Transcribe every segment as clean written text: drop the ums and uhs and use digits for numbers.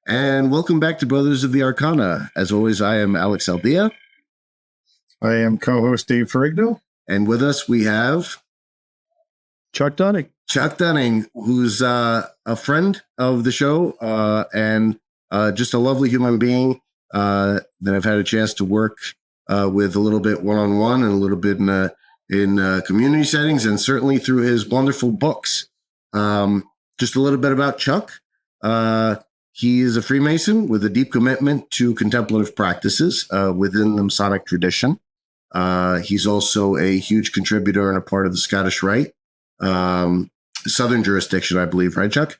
And welcome back to Brothers of the Arcana. As always, I am Alex Aldea. I am co-host Dave Ferrigno. And with us, we have Chuck Dunning. Chuck Dunning, who's a friend of the show and just a lovely human being that I've had a chance to work with a little bit one-on-one and a little bit in community settings, and certainly through his wonderful books. Just a little bit about Chuck. He is a Freemason with a deep commitment to contemplative practices within the Masonic tradition. He's also a huge contributor and a part of the Scottish Rite, Southern jurisdiction, I believe, right, Chuck?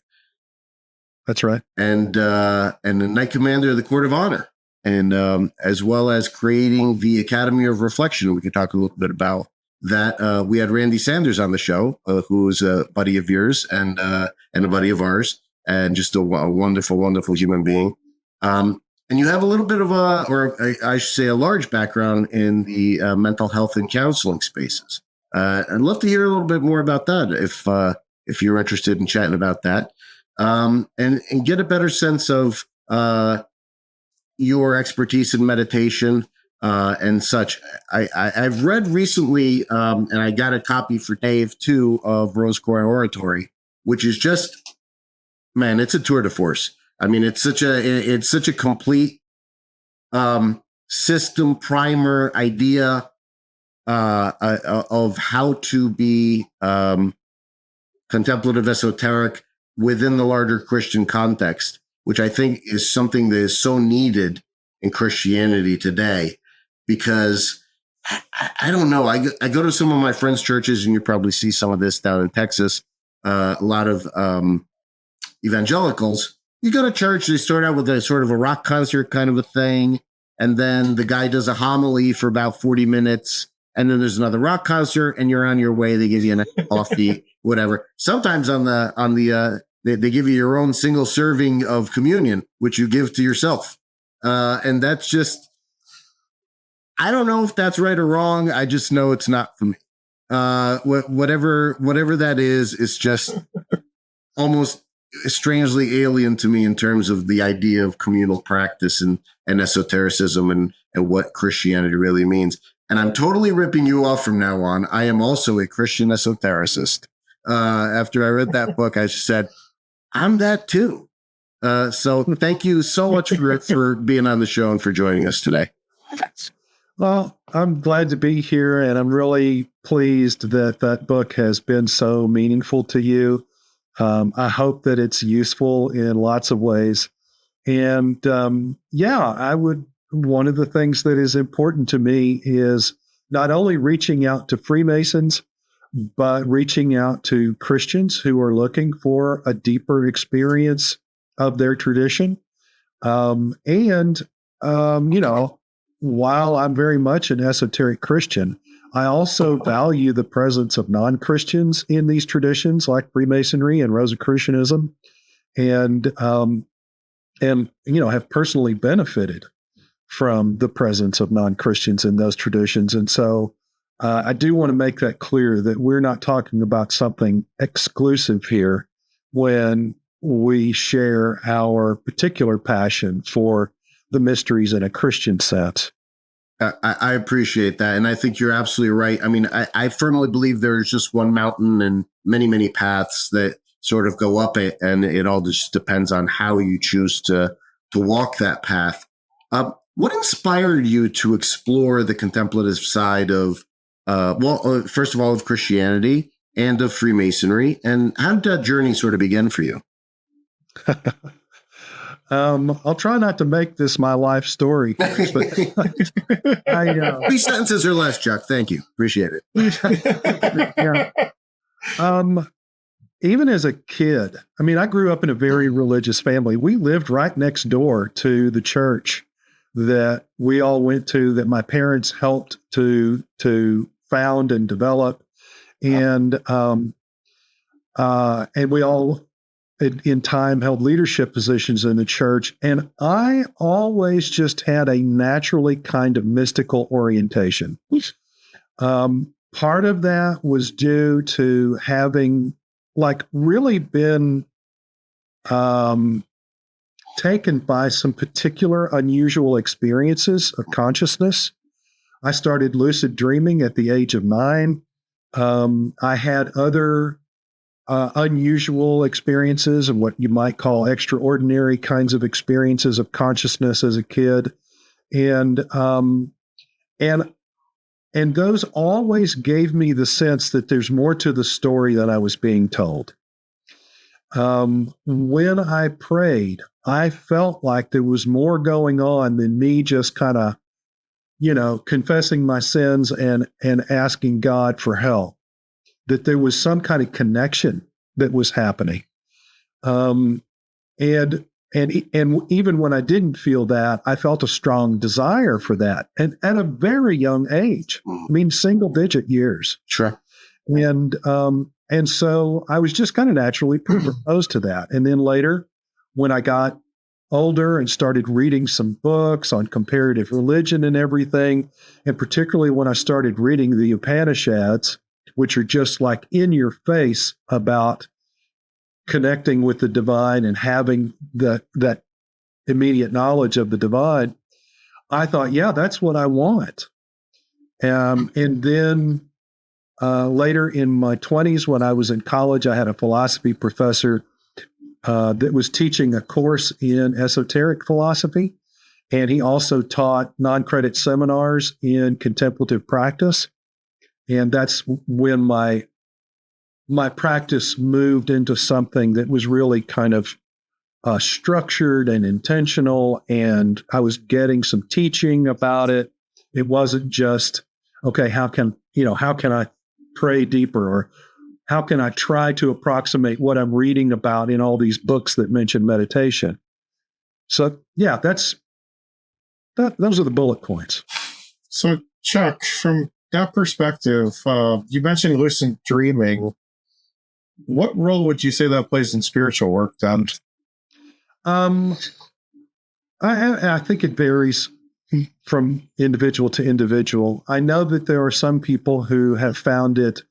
That's right. And the Knight Commander of the Court of Honor, and as well as creating the Academy of Reflection. We could talk a little bit about that. We had Randy Sanders on the show, who is a buddy of yours and a buddy of ours, and just a wonderful, wonderful human being. And you have a little bit of I should say, a large background in the mental health and counseling spaces. I'd love to hear a little bit more about that if you're interested in chatting about that, and get a better sense of your expertise in meditation and such. I've read recently, and I got a copy for Dave too, of Rose Quarry Oratory, which is just, man, it's a tour de force. I mean, it's such a complete system primer idea of how to be contemplative esoteric within the larger Christian context, which I think is something that is so needed in Christianity today. Because I don't know, I go to some of my friends' churches, and you probably see some of this down in Texas. A lot of evangelicals. You go to church, they start out with a sort of a rock concert kind of a thing, and then the guy does a homily for about 40 minutes, and then there's another rock concert, and you're on your way. They give you a coffee, whatever. Sometimes they give you your own single serving of communion, which you give to yourself, and that's just, I don't know if that's right or wrong. I just know it's not for me. Whatever that is, it's just almost strangely alien to me in terms of the idea of communal practice and esotericism and what Christianity really means. And I'm totally ripping you off from now on. I am also a Christian esotericist. After I read that book, I said, I'm that too. So thank you so much for being on the show and for joining us today. Well, I'm glad to be here, and I'm really pleased that book has been so meaningful to you. I hope that it's useful in lots of ways. And one of the things that is important to me is not only reaching out to Freemasons, but reaching out to Christians who are looking for a deeper experience of their tradition. While I'm very much an esoteric Christian, I also value the presence of non-Christians in these traditions like Freemasonry and Rosicrucianism, and have personally benefited from the presence of non-Christians in those traditions. And so I do want to make that clear that we're not talking about something exclusive here when we share our particular passion for the mysteries in a Christian sense. I appreciate that. And I think you're absolutely right. I mean, I firmly believe there's just one mountain and many, many paths that sort of go up it. And it all just depends on how you choose to walk that path. What inspired you to explore the contemplative side of, first of all, of Christianity and of Freemasonry? And how did that journey sort of begin for you? I'll try not to make this my life story. But 3 sentences or less, Chuck. Thank you. Appreciate it. Yeah. Even as a kid, I mean, I grew up in a very religious family. We lived right next door to the church that we all went to, that my parents helped to found and develop. And we all in time held leadership positions in the church. And I always just had a naturally kind of mystical orientation. Part of that was due to having really been taken by some particular unusual experiences of consciousness. I started lucid dreaming at the age of 9. I had other unusual experiences and what you might call extraordinary kinds of experiences of consciousness as a kid, and those always gave me the sense that there's more to the story than I was being told. When I prayed, I felt like there was more going on than me just kind of, confessing my sins and asking God for help. That there was some kind of connection that was happening. And even when I didn't feel that, I felt a strong desire for that. And at a very young age, I mean, single digit years. Sure. And so I was just kind of naturally predisposed to that. And then later, when I got older and started reading some books on comparative religion and everything, and particularly when I started reading the Upanishads, which are just like in your face about connecting with the divine and having that immediate knowledge of the divine, I thought, yeah, that's what I want. And then later in my 20s, when I was in college, I had a philosophy professor that was teaching a course in esoteric philosophy. And he also taught non-credit seminars in contemplative practice. And that's when my practice moved into something that was really kind of structured and intentional. And I was getting some teaching about it. It wasn't just, okay, how can I pray deeper, or how can I try to approximate what I'm reading about in all these books that mention meditation? So yeah, those are the bullet points. So Chuck, from that perspective, you mentioned lucid dreaming. What role would you say that plays in spiritual work then? I think it varies from individual to individual. I know that there are some people who have found it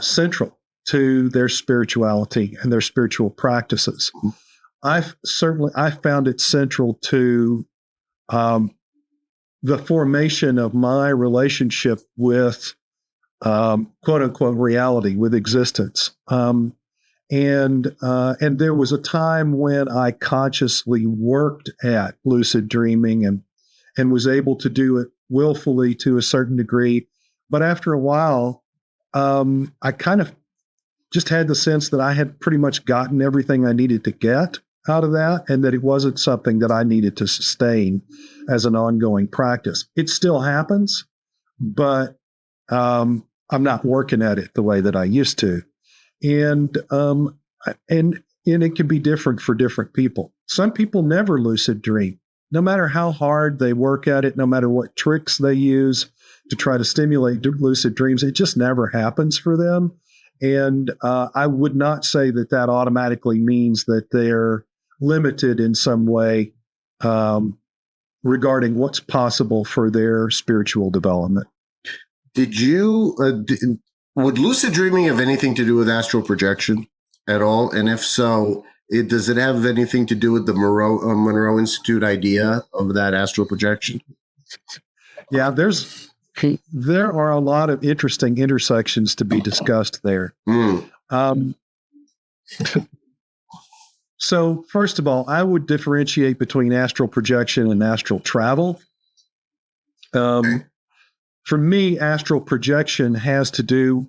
central to their spirituality and their spiritual practices. I've found it central to the formation of my relationship with quote unquote reality, with existence. And there was a time when I consciously worked at lucid dreaming and was able to do it willfully to a certain degree. But after a while, I kind of just had the sense that I had pretty much gotten everything I needed to get out of that, and that it wasn't something that I needed to sustain as an ongoing practice. It still happens, but I'm not working at it the way that I used to. And it can be different for different people. Some people never lucid dream. No matter how hard they work at it, no matter what tricks they use to try to stimulate lucid dreams, it just never happens for them. And I would not say that automatically means that they're limited in some way regarding what's possible for their spiritual development. Did you, would lucid dreaming have anything to do with astral projection at all? And if so, does it have anything to do with the Monroe Institute idea of that astral projection? Yeah, there are a lot of interesting intersections to be discussed there. So first of all, I would differentiate between astral projection and astral travel. For me, astral projection has to do,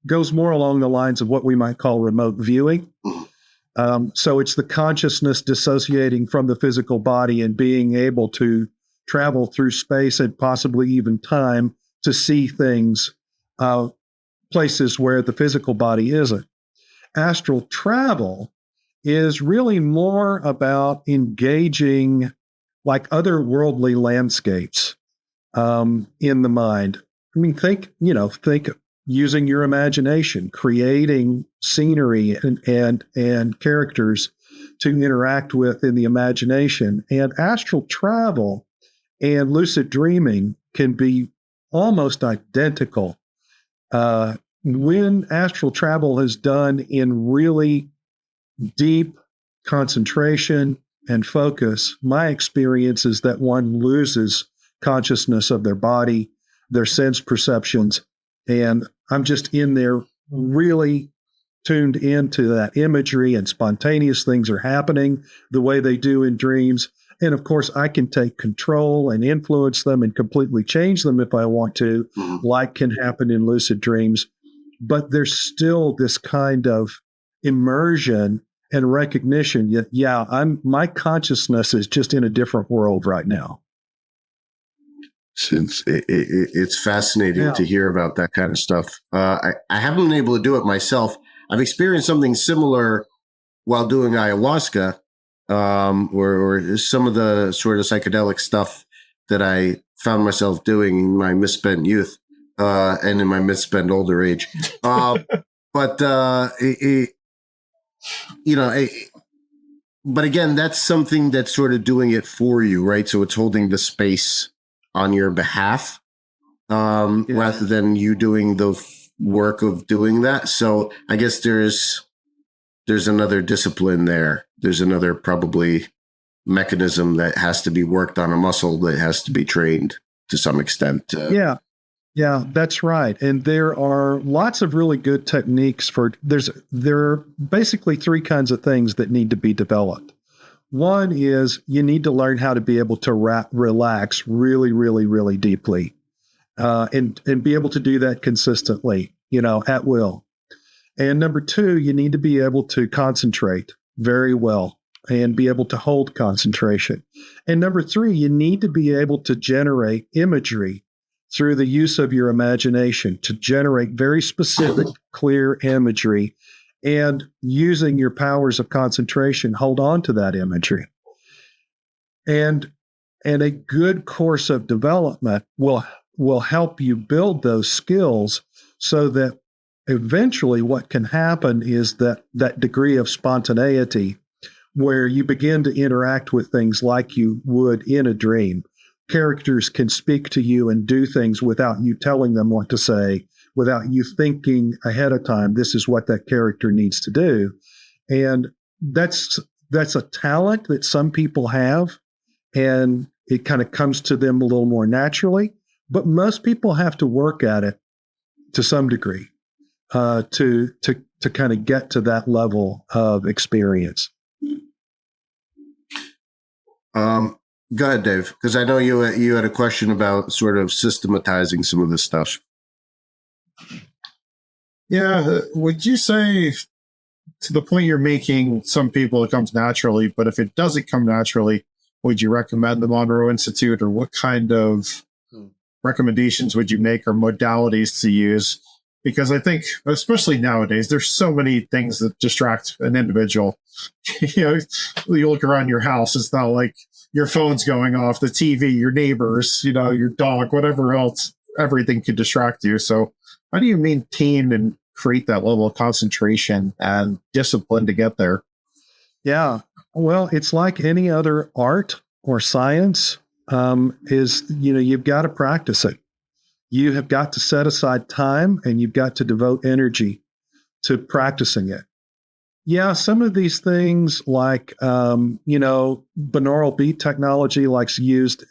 goes more along the lines of what we might call remote viewing. So it's the consciousness dissociating from the physical body and being able to travel through space and possibly even time to see things, places where the physical body isn't. Astral travel is really more about engaging like otherworldly landscapes in the mind. I mean, think using your imagination, creating scenery and characters to interact with in the imagination. And astral travel and lucid dreaming can be almost identical. When astral travel is done in really deep, concentration and focus, my experience is that one loses consciousness of their body, their sense perceptions, and I'm just in there really tuned into that imagery, and spontaneous things are happening the way they do in dreams. And of course, I can take control and influence them and completely change them if I want to, like can happen in lucid dreams. But there's still this kind of immersion and recognition that, my consciousness is just in a different world right now. It's fascinating to hear about that kind of stuff. I haven't been able to do it myself. I've experienced something similar while doing ayahuasca, or some of the sort of psychedelic stuff that I found myself doing in my misspent youth, and in my misspent older age. But again, that's something that's sort of doing it for you, right? So it's holding the space on your behalf, rather than you doing the work of doing that. So I guess there's another discipline there. There's another probably mechanism that has to be worked on, a muscle that has to be trained to some extent. Yeah, that's right. And there are lots of really good techniques there are basically three kinds of things that need to be developed. One is you need to learn how to be able to relax really, really, really deeply, and be able to do that consistently, at will. And number two, you need to be able to concentrate very well and be able to hold concentration. And number three, you need to be able to generate imagery through the use of your imagination to generate very specific, clear imagery, and using your powers of concentration, hold on to that imagery. And a good course of development will help you build those skills so that eventually what can happen is that degree of spontaneity where you begin to interact with things like you would in a dream. Characters can speak to you and do things without you telling them what to say, without you thinking ahead of time, this is what that character needs to do. And that's a talent that some people have, and it kind of comes to them a little more naturally. But most people have to work at it to some degree to kind of get to that level of experience. Go ahead, Dave, because I know you had a question about sort of systematizing some of this stuff. Yeah, would you say, to the point you're making, some people it comes naturally, but if it doesn't come naturally, would you recommend the Monroe Institute, or what kind of recommendations would you make, or modalities to use? Because I think, especially nowadays, there's so many things that distract an individual. You look around your house, it's not like your phone's going off, the TV, your neighbors, your dog, whatever else, everything could distract you. So how do you maintain and create that level of concentration and discipline to get there? Yeah, well, it's like any other art or science, you've got to practice it. You have got to set aside time, and you've got to devote energy to practicing it. Yeah, some of these things like, binaural beat technology, like used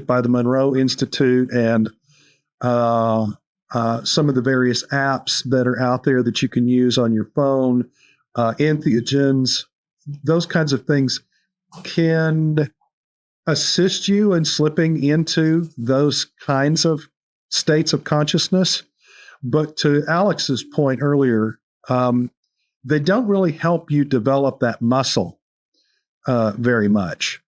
by the Monroe Institute, and some of the various apps that are out there that you can use on your phone, entheogens, those kinds of things can assist you in slipping into those kinds of states of consciousness. But to Alex's point earlier, they don't really help you develop that muscle very much.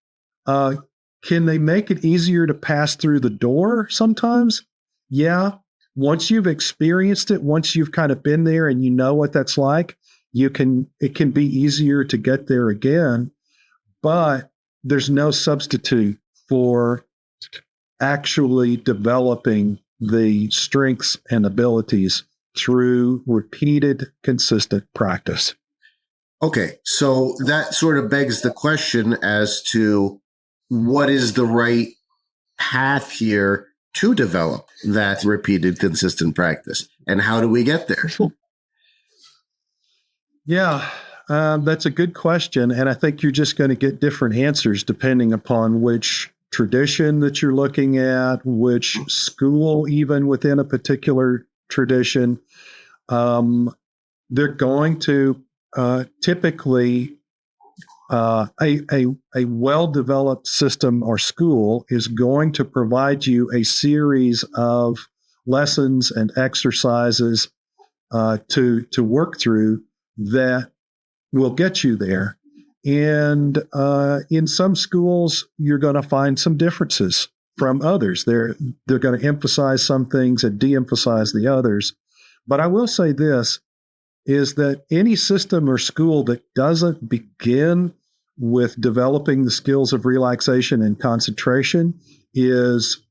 Can they make it easier to pass through the door sometimes? Yeah. Once you've experienced it, once you've kind of been there and you know what that's like, it can be easier to get there again. But there's no substitute for actually developing the strengths and abilities through repeated, consistent practice. Okay, so that sort of begs the question as to what is the right path here to develop that repeated, consistent practice, and how do we get there? Yeah, That's a good question. And I think you're just going to get different answers depending upon which tradition that you're looking at, which school, even within a particular tradition. They're going to typically a well-developed system or school is going to provide you a series of lessons and exercises to work through that will get you there. And in some schools, you're going to find some differences from others. They're going to emphasize some things and de-emphasize the others. But I will say this, is that any system or school that doesn't begin with developing the skills of relaxation and concentration is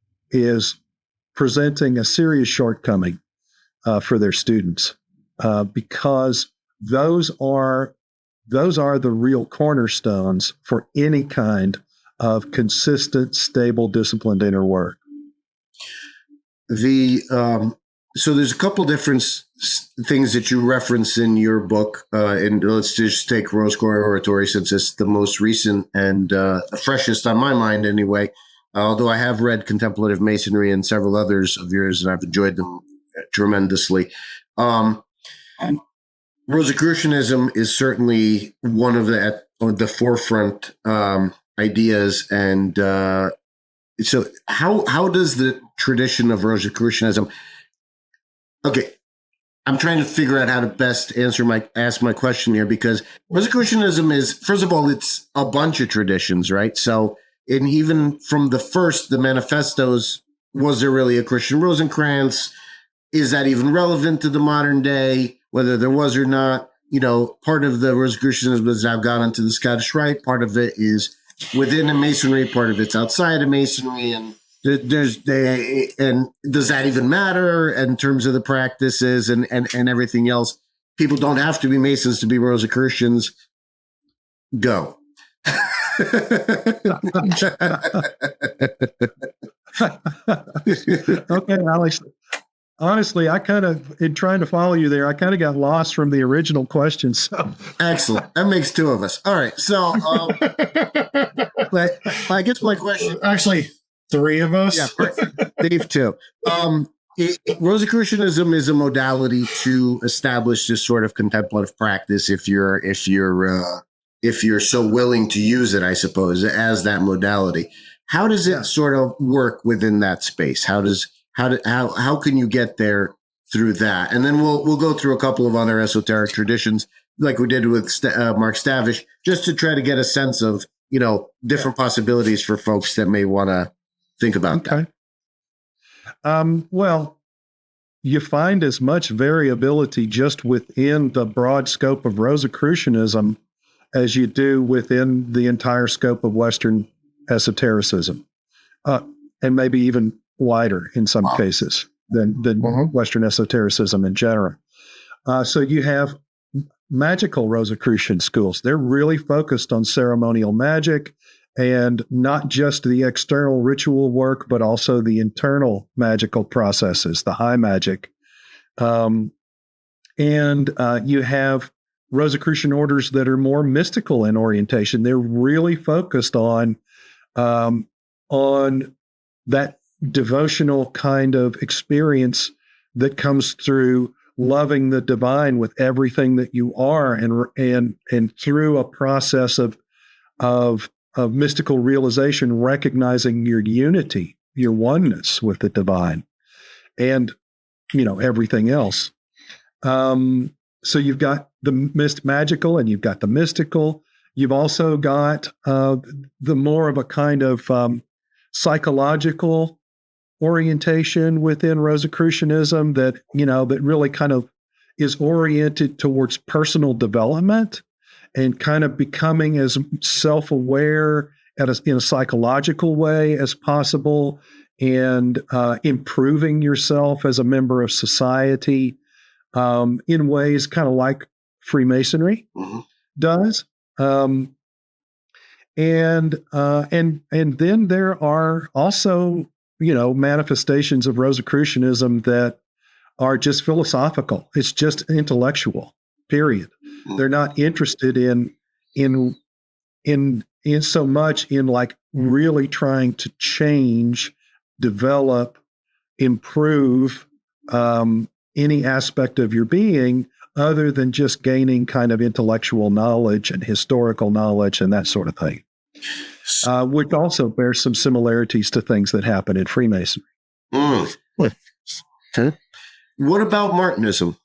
presenting a serious shortcoming for their students, because those are the real cornerstones for any kind of consistent, stable, disciplined inner work. So there's a couple different things that you reference in your book, and let's just take Rose Quarry Oratory since it's the most recent and freshest on my mind anyway. Although I have read Contemplative Masonry and several others of yours, and I've enjoyed them tremendously. Rosicrucianism is certainly one of the forefront ideas, and so how does the tradition of Rosicrucianism? Okay, I'm trying to figure out how to best ask my question here, because Rosicrucianism is, first of all, it's a bunch of traditions, right? So, and even from the manifestos, was there really a Christian Rosencrantz? Is that even relevant to the modern day? Whether there was or not, part of the Rosicrucianism has now gone into the Scottish Rite. Part of it is within the Masonry. Part of it's outside of Masonry, and and does that even matter in terms of the practices and everything else? People don't have to be Masons to be Rosicrucians. Go. Okay, Alex. Honestly, I kind of, in trying to follow you there, I kind of got lost from the original question. So excellent. That makes two of us. All right. So I guess my question. Actually, three of us. Yeah, Dave too. Rosicrucianism is a modality to establish this sort of contemplative practice if you're so willing to use it, I suppose, as that modality. How does it sort of work within that space? How can you get there through that? And then we'll go through a couple of other esoteric traditions, like we did with Mark Stavish, just to try to get a sense of different possibilities for folks that may want to think about that. Well, you find as much variability just within the broad scope of Rosicrucianism as you do within the entire scope of Western esotericism, and maybe even wider in some cases than Western esotericism in general. So you have magical Rosicrucian schools. They're really focused on ceremonial magic, and not just the external ritual work, but also the internal magical processes, the high magic. And you have Rosicrucian orders that are more mystical in orientation. They're really focused on that devotional kind of experience that comes through loving the divine with everything that you are, and through a process of mystical realization, recognizing your unity, your oneness with the divine, and everything else. So you've got the magical, and you've got the mystical. You've also got the more of a kind of psychological orientation within Rosicrucianism that really kind of is oriented towards personal development and kind of becoming as self-aware in a psychological way as possible, and improving yourself as a member of society in ways kind of like Freemasonry does. And then there are also manifestations of Rosicrucianism that are just philosophical. It's just intellectual, period. They're not interested in so much in like really trying to change, develop, improve any aspect of your being other than just gaining kind of intellectual knowledge and historical knowledge and that sort of thing, which also bears some similarities to things that happen in Freemasonry. Okay. What about Martinism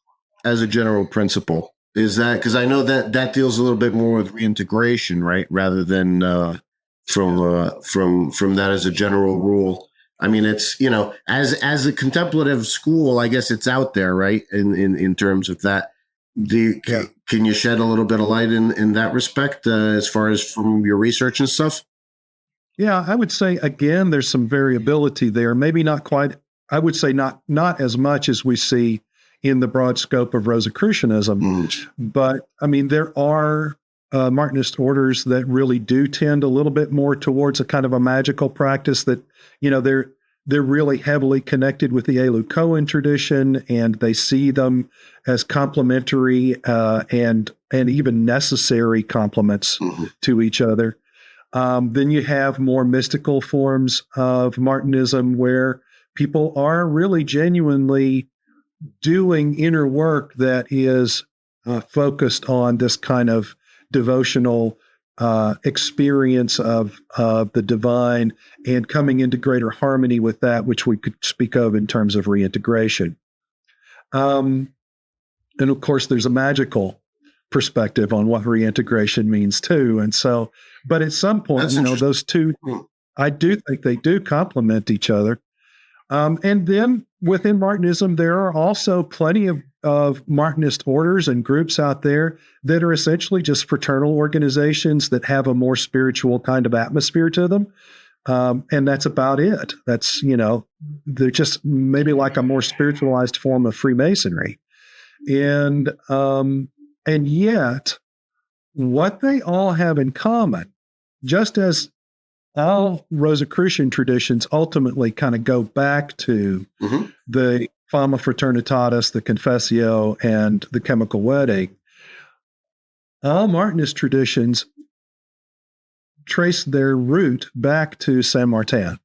as a general principle? Is that, because I know that deals a little bit more with reintegration, right? Rather than from that as a general rule. I mean, it's, as a contemplative school, I guess it's out there, right? In terms of that. Can you shed a little bit of light in that respect, as far as from your research and stuff? Yeah, I would say, again, there's some variability there. Maybe not quite, I would say not as much as we see in the broad scope of Rosicrucianism. But, I mean, there are Martinist orders that really do tend a little bit more towards a kind of a magical practice that, they're really heavily connected with the Elu Cohen tradition, and they see them as complementary and even necessary complements to each other. Then you have more mystical forms of Martinism where people are really genuinely doing inner work that is focused on this kind of devotional experience of the divine and coming into greater harmony with that, which we could speak of in terms of reintegration. And of course, there's a magical perspective on what reintegration means too. And so, but at some point, those two, I do think they do complement each other. And then within Martinism, there are also plenty of Martinist orders and groups out there that are essentially just fraternal organizations that have a more spiritual kind of atmosphere to them. And that's about it. That's, they're just maybe like a more spiritualized form of Freemasonry. And yet what they all have in common, just as all Rosicrucian traditions ultimately kind of go back to the Fama Fraternitatis, the Confessio, and the chemical wedding, all Martinist traditions trace their root back to Saint Martin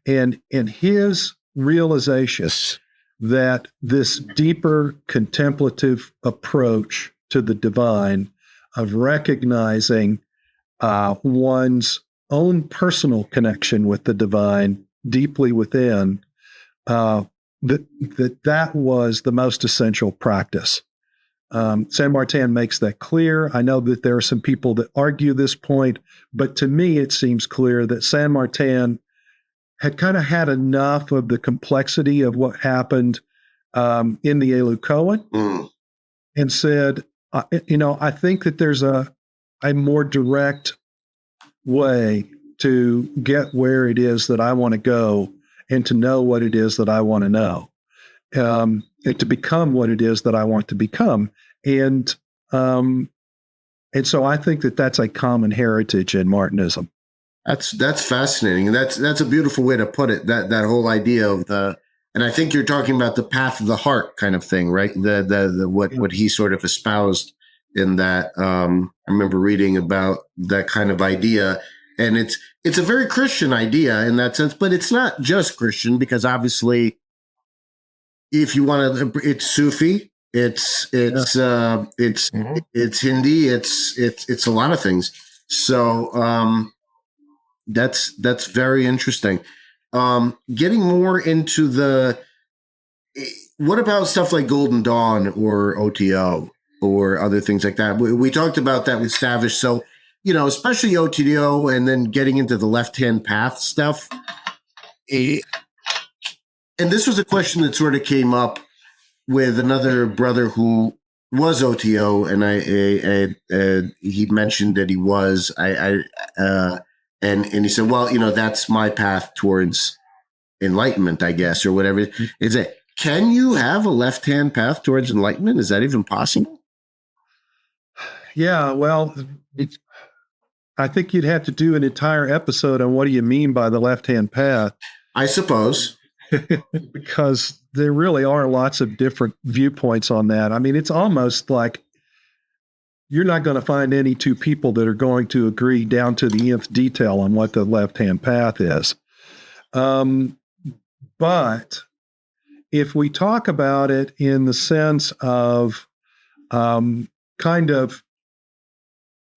and his realization that this deeper contemplative approach to the divine of recognizing one's own personal connection with the divine deeply within, that was the most essential practice. Saint Martin makes that clear. I know that there are some people that argue this point, but to me it seems clear that Saint Martin had kind of had enough of the complexity of what happened in the Elu Cohen and said, I think that there's a more direct way to get where it is that I want to go and to know what it is that I want to know, and to become what it is that I want to become. And so I think that that's a common heritage in Martinism. That's fascinating. And that's a beautiful way to put it. That whole idea of and I think you're talking about the path of the heart kind of thing, right? What he sort of espoused in that. I remember reading about that kind of idea, and it's a very Christian idea in that sense, but it's not just Christian, because obviously, if you want to, it's Sufi, it's Hindi, it's a lot of things. So that's very interesting. Getting more into what about stuff like Golden Dawn or OTO or other things like that? We talked about that with Stavish. So, especially OTO, and then getting into the left-hand path stuff. And this was a question that sort of came up with another brother who was OTO, and he mentioned that he was. And he said, well, that's my path towards enlightenment, I guess, or whatever. Can you have a left-hand path towards enlightenment? Is that even possible? Yeah, well, I think you'd have to do an entire episode on what do you mean by the left-hand path. I suppose. Because there really are lots of different viewpoints on that. I mean, it's almost like you're not going to find any two people that are going to agree down to the nth detail on what the left-hand path is. But if we talk about it in the sense of kind of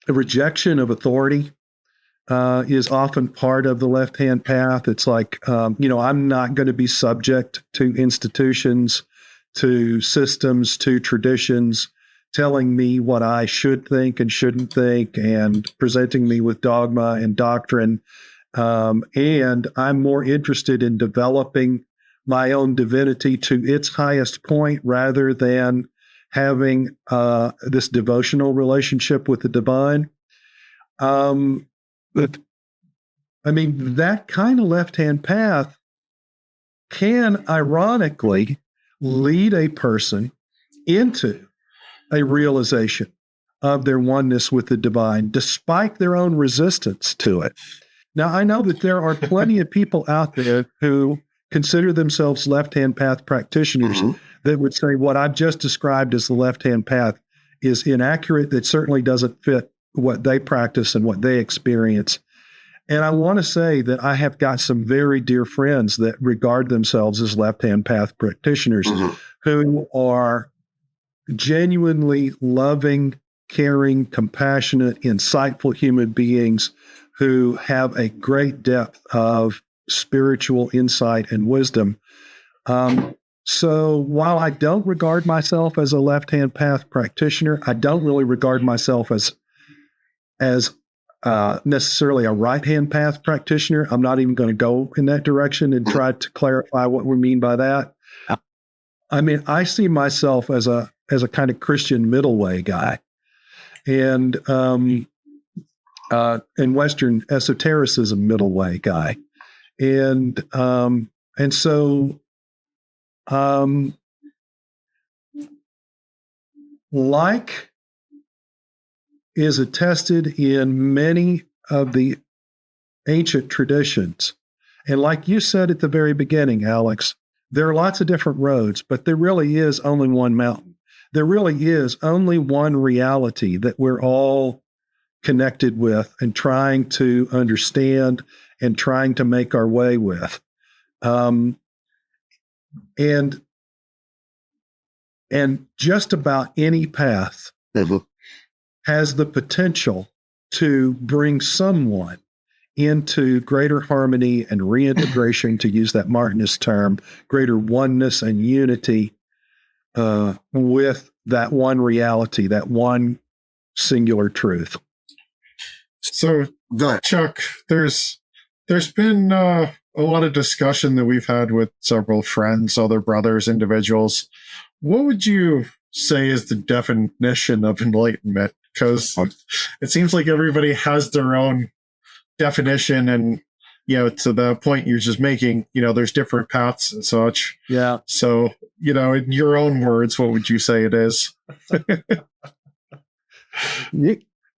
a rejection of authority, is often part of the left-hand path. It's like, I'm not going to be subject to institutions, to systems, to traditions telling me what I should think and shouldn't think and presenting me with dogma and doctrine. And I'm more interested in developing my own divinity to its highest point rather than having this devotional relationship with the divine. But I mean, that kind of left-hand path can ironically lead a person into a realization of their oneness with the divine, despite their own resistance to it. Now, I know that there are plenty of people out there who consider themselves left-hand path practitioners that would say what I've just described as the left-hand path is inaccurate, that certainly doesn't fit what they practice and what they experience. And I want to say that I have got some very dear friends that regard themselves as left-hand path practitioners who are genuinely loving, caring, compassionate, insightful human beings who have a great depth of spiritual insight and wisdom. So while I don't regard myself as a left-hand path practitioner, I don't really regard myself as necessarily a right-hand path practitioner. I'm not even going to go in that direction and try to clarify what we mean by that. I mean, I see myself as a kind of Christian middle way guy, and Western esotericism middle way guy, and so like is attested in many of the ancient traditions. And like you said at the very beginning, Alex, there are lots of different roads, but there really is only one mountain. There really is only one reality that we're all connected with and trying to understand and trying to make our way with. And just about any path has the potential to bring someone into greater harmony and reintegration, to use that Martinist term, greater oneness and unity with that one reality, that one singular truth. So, Chuck, there's been a lot of discussion that we've had with several friends, other brothers, individuals. What would you say is the definition of enlightenment? Because it seems like everybody has their own definition, and to the point you're just making, there's different paths and such. Yeah. So, in your own words, what would you say it is?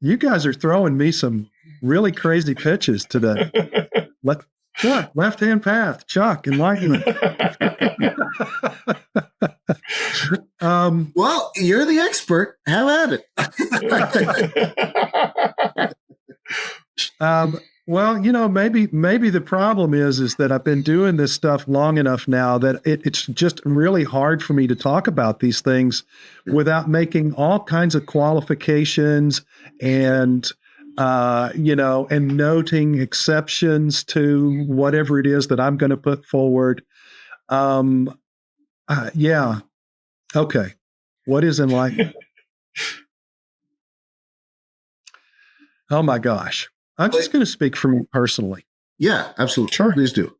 You guys are throwing me some really crazy pitches today. Left-hand path, Chuck, enlightenment. Well, you're the expert. Have at it. Well, maybe the problem is that I've been doing this stuff long enough now that it's just really hard for me to talk about these things without making all kinds of qualifications and and noting exceptions to whatever it is that I'm going to put forward. Yeah. Okay. What is enlightenment? Oh my gosh. I'm just going to speak for me personally. Yeah, absolutely. Sure. Please do.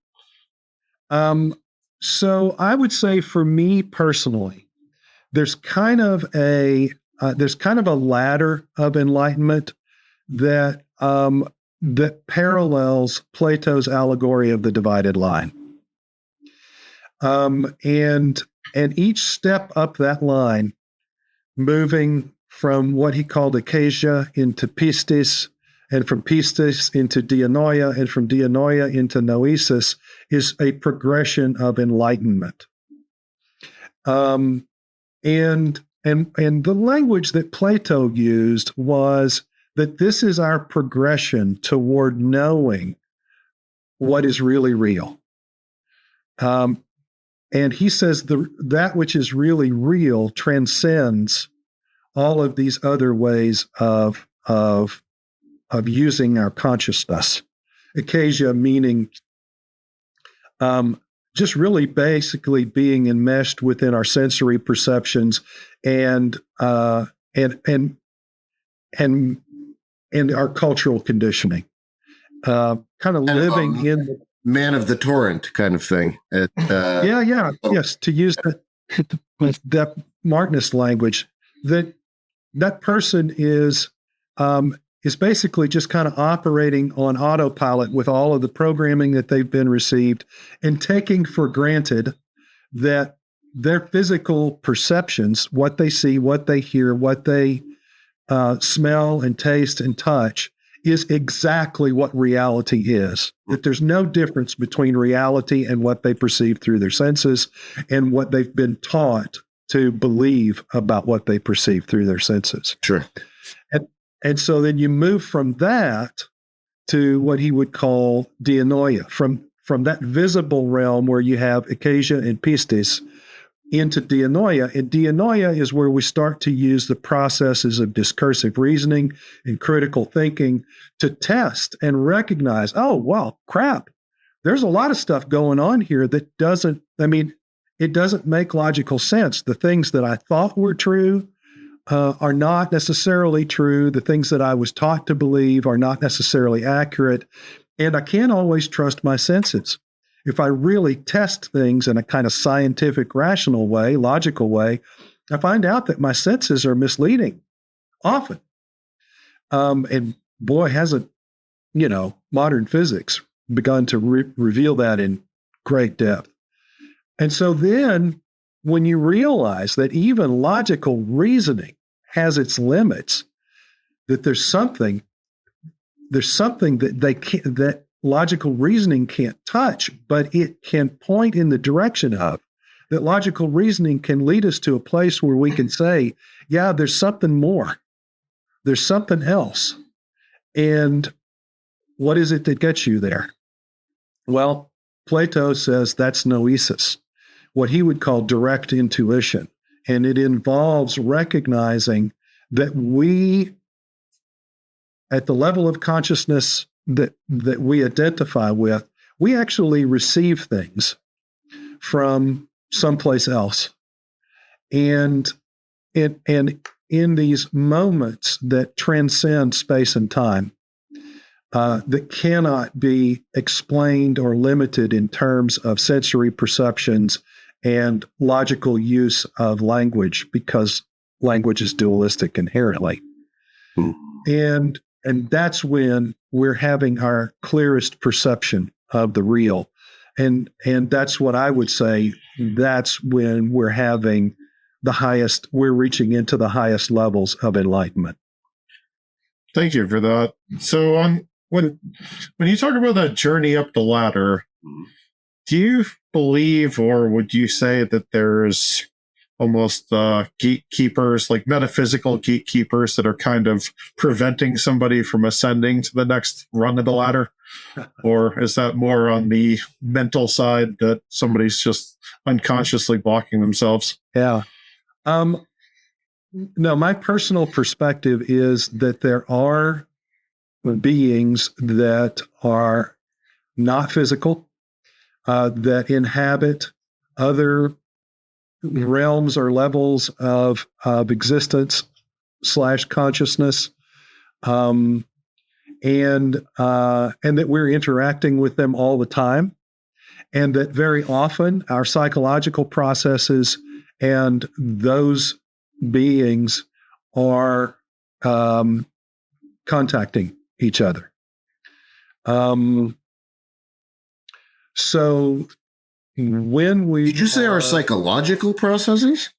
So I would say for me personally, there's kind of a ladder of enlightenment that parallels Plato's allegory of the divided line. And each step up that line, moving from what he called acacia into pistis, and from pistis into dianoia, and from dianoia into noesis, is a progression of enlightenment. And And the language that Plato used was that this is our progression toward knowing what is really real. And he says that which is really real transcends all of these other ways of using our consciousness. Acacia meaning just really basically being enmeshed within our sensory perceptions and our cultural conditioning. Kind of living in the man of the torrent kind of thing. Yes, to use that Martinist language, that person is basically just kind of operating on autopilot with all of the programming that they've been received and taking for granted that their physical perceptions, what they see, what they hear, what they smell and taste and touch, is exactly what reality is. That there's no difference between reality and what they perceive through their senses and what they've been taught to believe about what they perceive through their senses. Sure. And so then you move from that to what he would call dianoia, from that visible realm where you have acacia and pistis into dianoia. And dianoia is where we start to use the processes of discursive reasoning and critical thinking to test and recognize, oh, well, crap, there's a lot of stuff going on here that it doesn't make logical sense. The things that I thought were true are not necessarily true. The things that I was taught to believe are not necessarily accurate. And I can't always trust my senses. If I really test things in a kind of scientific, rational way, logical way, I find out that my senses are misleading often. And boy, hasn't, modern physics begun to reveal that in great depth. And so then when you realize that even logical reasoning has its limits, that there's something that logical reasoning can't touch, but it can point in the direction of, that logical reasoning can lead us to a place where we can say, yeah, there's something more. There's something else. And what is it that gets you there? Well, Plato says that's noesis, what he would call direct intuition. And it involves recognizing that we, at the level of consciousness that we identify with, we actually receive things from someplace else. And in these moments that transcend space and time, that cannot be explained or limited in terms of sensory perceptions and logical use of language, because language is dualistic inherently. And that's when we're having our clearest perception of the real. And that's what I would say, that's when we're having we're reaching into the highest levels of enlightenment. Thank you for that. So when you talk about that journey up the ladder, do you believe, or would you say that there's almost gatekeepers, like metaphysical gatekeepers, that are kind of preventing somebody from ascending to the next rung of the ladder? Or is that more on the mental side, that somebody's just unconsciously blocking themselves? Yeah. No, my personal perspective is that there are beings that are not physical, that inhabit other realms or levels of existence / consciousness, and that we're interacting with them all the time, and that very often our psychological processes and those beings are contacting each other. So when we... Did you say our psychological processes?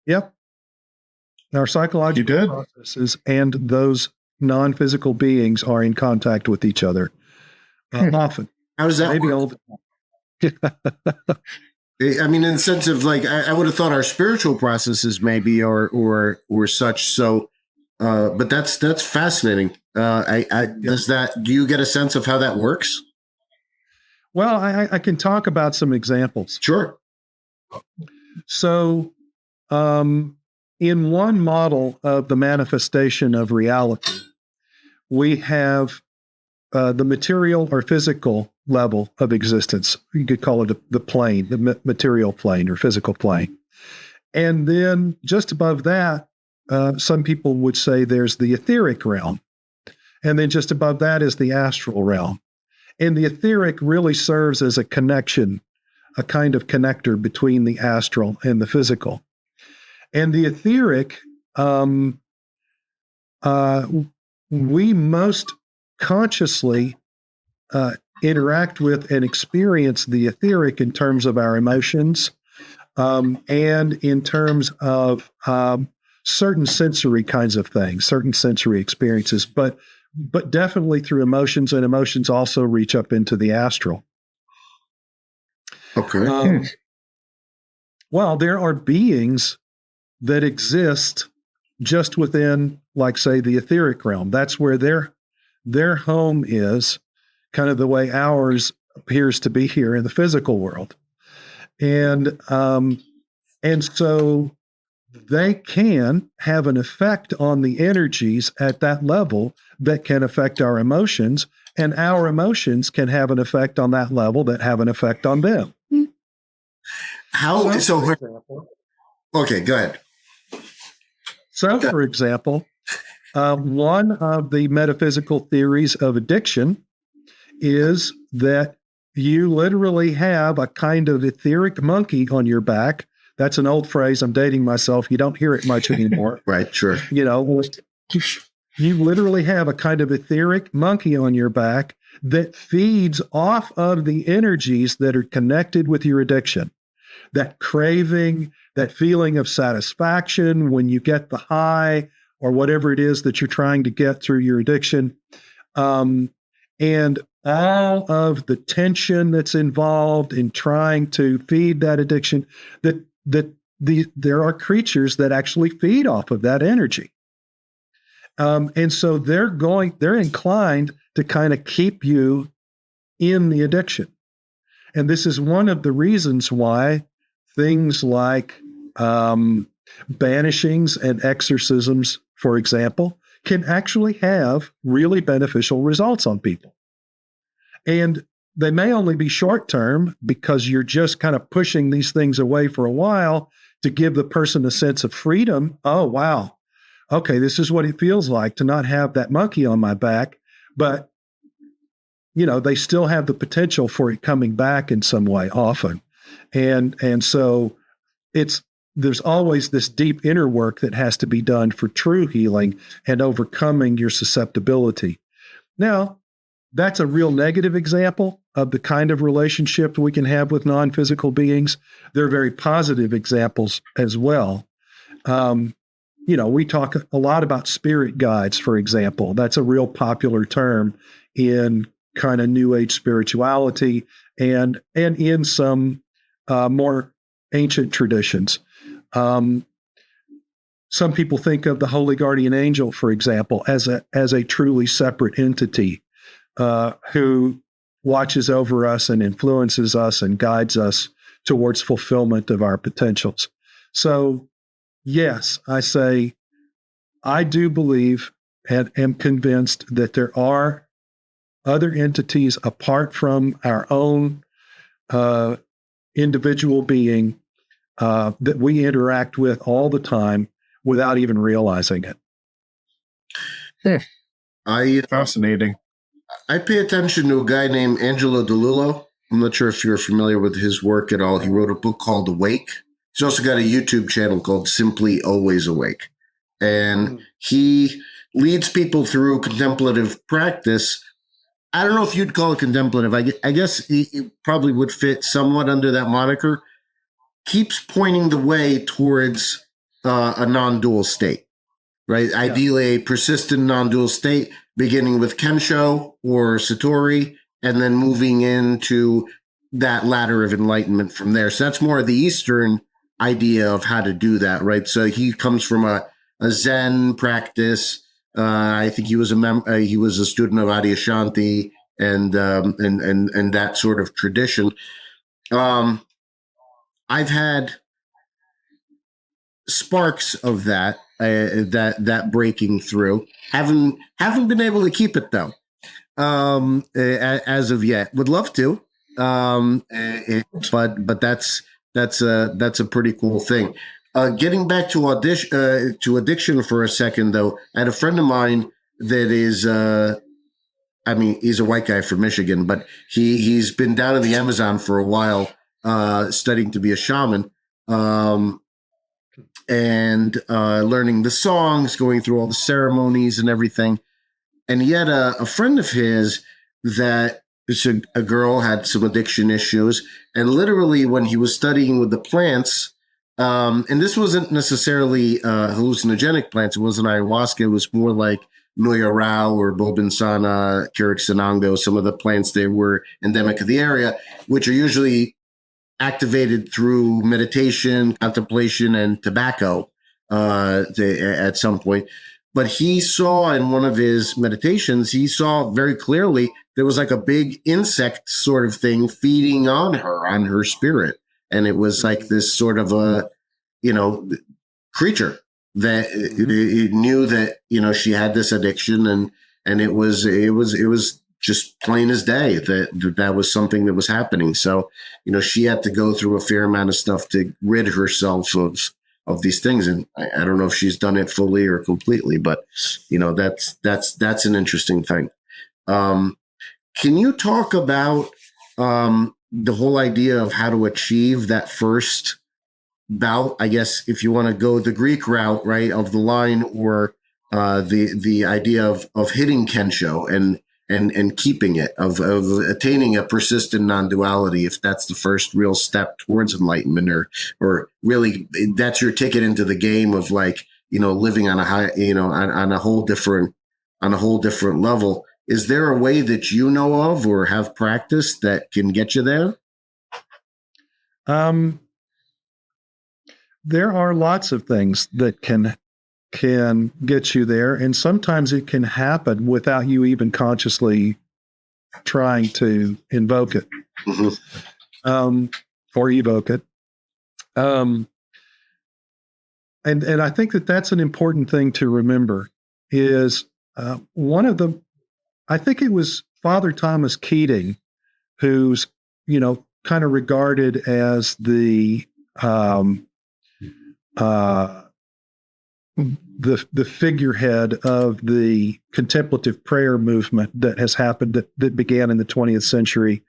Yep. Our psychological processes and those non-physical beings are in contact with each other often. How does that Maybe work? all the time. I mean, in the sense of like, I would have thought our spiritual processes maybe or such. So, but that's fascinating. Do you get a sense of how that works? Well, I can talk about some examples. Sure. So, in one model of the manifestation of reality, we have the material or physical level of existence. You could call it the plane, the material plane or physical plane. And then just above that, some people would say there's the etheric realm. And then just above that is the astral realm. And the etheric really serves as a connection, a kind of connector between the astral and the physical. And the etheric, we most consciously interact with and experience the etheric in terms of our emotions and in terms of certain sensory kinds of things, certain sensory experiences, but definitely through emotions, and emotions also reach up into the astral. Okay. Well, there are beings that exist just within, like, say, the etheric realm. That's where their home is, kind of the way ours appears to be here in the physical world. And so they can have an effect on the energies at that level that can affect our emotions, and our emotions can have an effect on that level that have an effect on them. Okay, go ahead. So, for example, one of the metaphysical theories of addiction is that you literally have a kind of etheric monkey on your back. That's an old phrase. I'm dating myself. You don't hear it much anymore. Right, sure. You know, you literally have a kind of etheric monkey on your back that feeds off of the energies that are connected with your addiction. That craving, that feeling of satisfaction when you get the high or whatever it is that you're trying to get through your addiction. And all of the tension that's involved in trying to feed that addiction, there are creatures that actually feed off of that energy. And so they're inclined to kind of keep you in the addiction. And this is one of the reasons why things like banishings and exorcisms, for example, can actually have really beneficial results on people. And they may only be short term because you're just kind of pushing these things away for a while to give the person a sense of freedom. Oh, wow. Okay, this is what it feels like to not have that monkey on my back. But, you know, they still have the potential for it coming back in some way often. And so there's always this deep inner work that has to be done for true healing and overcoming your susceptibility. Now, that's a real negative example of the kind of relationship we can have with non-physical beings. There are very positive examples as well. You know, we talk a lot about spirit guides, for example. That's a real popular term in kind of New Age spirituality and in some more ancient traditions. Some people think of the holy guardian angel, for example, as a truly separate entity who watches over us and influences us and guides us towards fulfillment of our potentials. So, yes, I say I do believe and am convinced that there are other entities apart from our own individual being that we interact with all the time without even realizing it. Fascinating. I pay attention to a guy named Angelo DeLullo. I'm not sure if you're familiar with his work at all. He wrote a book called Awake. He's also got a YouTube channel called Simply Always Awake. And he leads people through contemplative practice. I don't know if you'd call it contemplative. I guess he probably would fit somewhat under that moniker. Keeps pointing the way towards a non-dual state, right? Yeah. Ideally, a persistent non-dual state, beginning with Kensho or Satori, and then moving into that ladder of enlightenment from there. So that's more of the Eastern idea of how to do that, right? So he comes from a Zen practice. I think he was he was a student of Adyashanti and that sort of tradition. I've had sparks of that breaking through. Haven't been able to keep it though. As of yet, would love to. But that's a pretty cool thing. Getting back to addiction for a second though, I had a friend of mine that is he's a white guy from Michigan, but he's been down in the Amazon for a while, studying to be a shaman, and learning the songs, going through all the ceremonies and everything. And he had a friend of his that a girl had some addiction issues. And literally when he was studying with the plants, and this wasn't necessarily hallucinogenic plants, it wasn't ayahuasca, it was more like Noya Rao or Bobinsana, Kiriksanango, some of the plants that were endemic of the area, which are usually activated through meditation, contemplation, and tobacco at some point. But he saw in one of his meditations, he saw very clearly there was like a big insect sort of thing feeding on her spirit. And it was like this sort of a, creature that it knew that, she had this addiction and it was just plain as day that was something that was happening. So, she had to go through a fair amount of stuff to rid herself of these things. And I don't know if she's done it fully or completely, but that's an interesting thing. Can you talk about the whole idea of how to achieve that first bout? I guess if you want to go the Greek route, right, of the line, or the idea of hitting Kensho and keeping it, of attaining a persistent non-duality, if that's the first real step towards enlightenment, or really that's your ticket into the game of living on a high, on a whole different level. Is there a way that you know of or have practiced that can get you there? There are lots of things that can get you there, and sometimes it can happen without you even consciously trying to invoke it, or evoke it. And I think that's an important thing to remember. Is I think it was Father Thomas Keating, who's kind of regarded as the figurehead of the contemplative prayer movement that has happened, that began in the 20th century,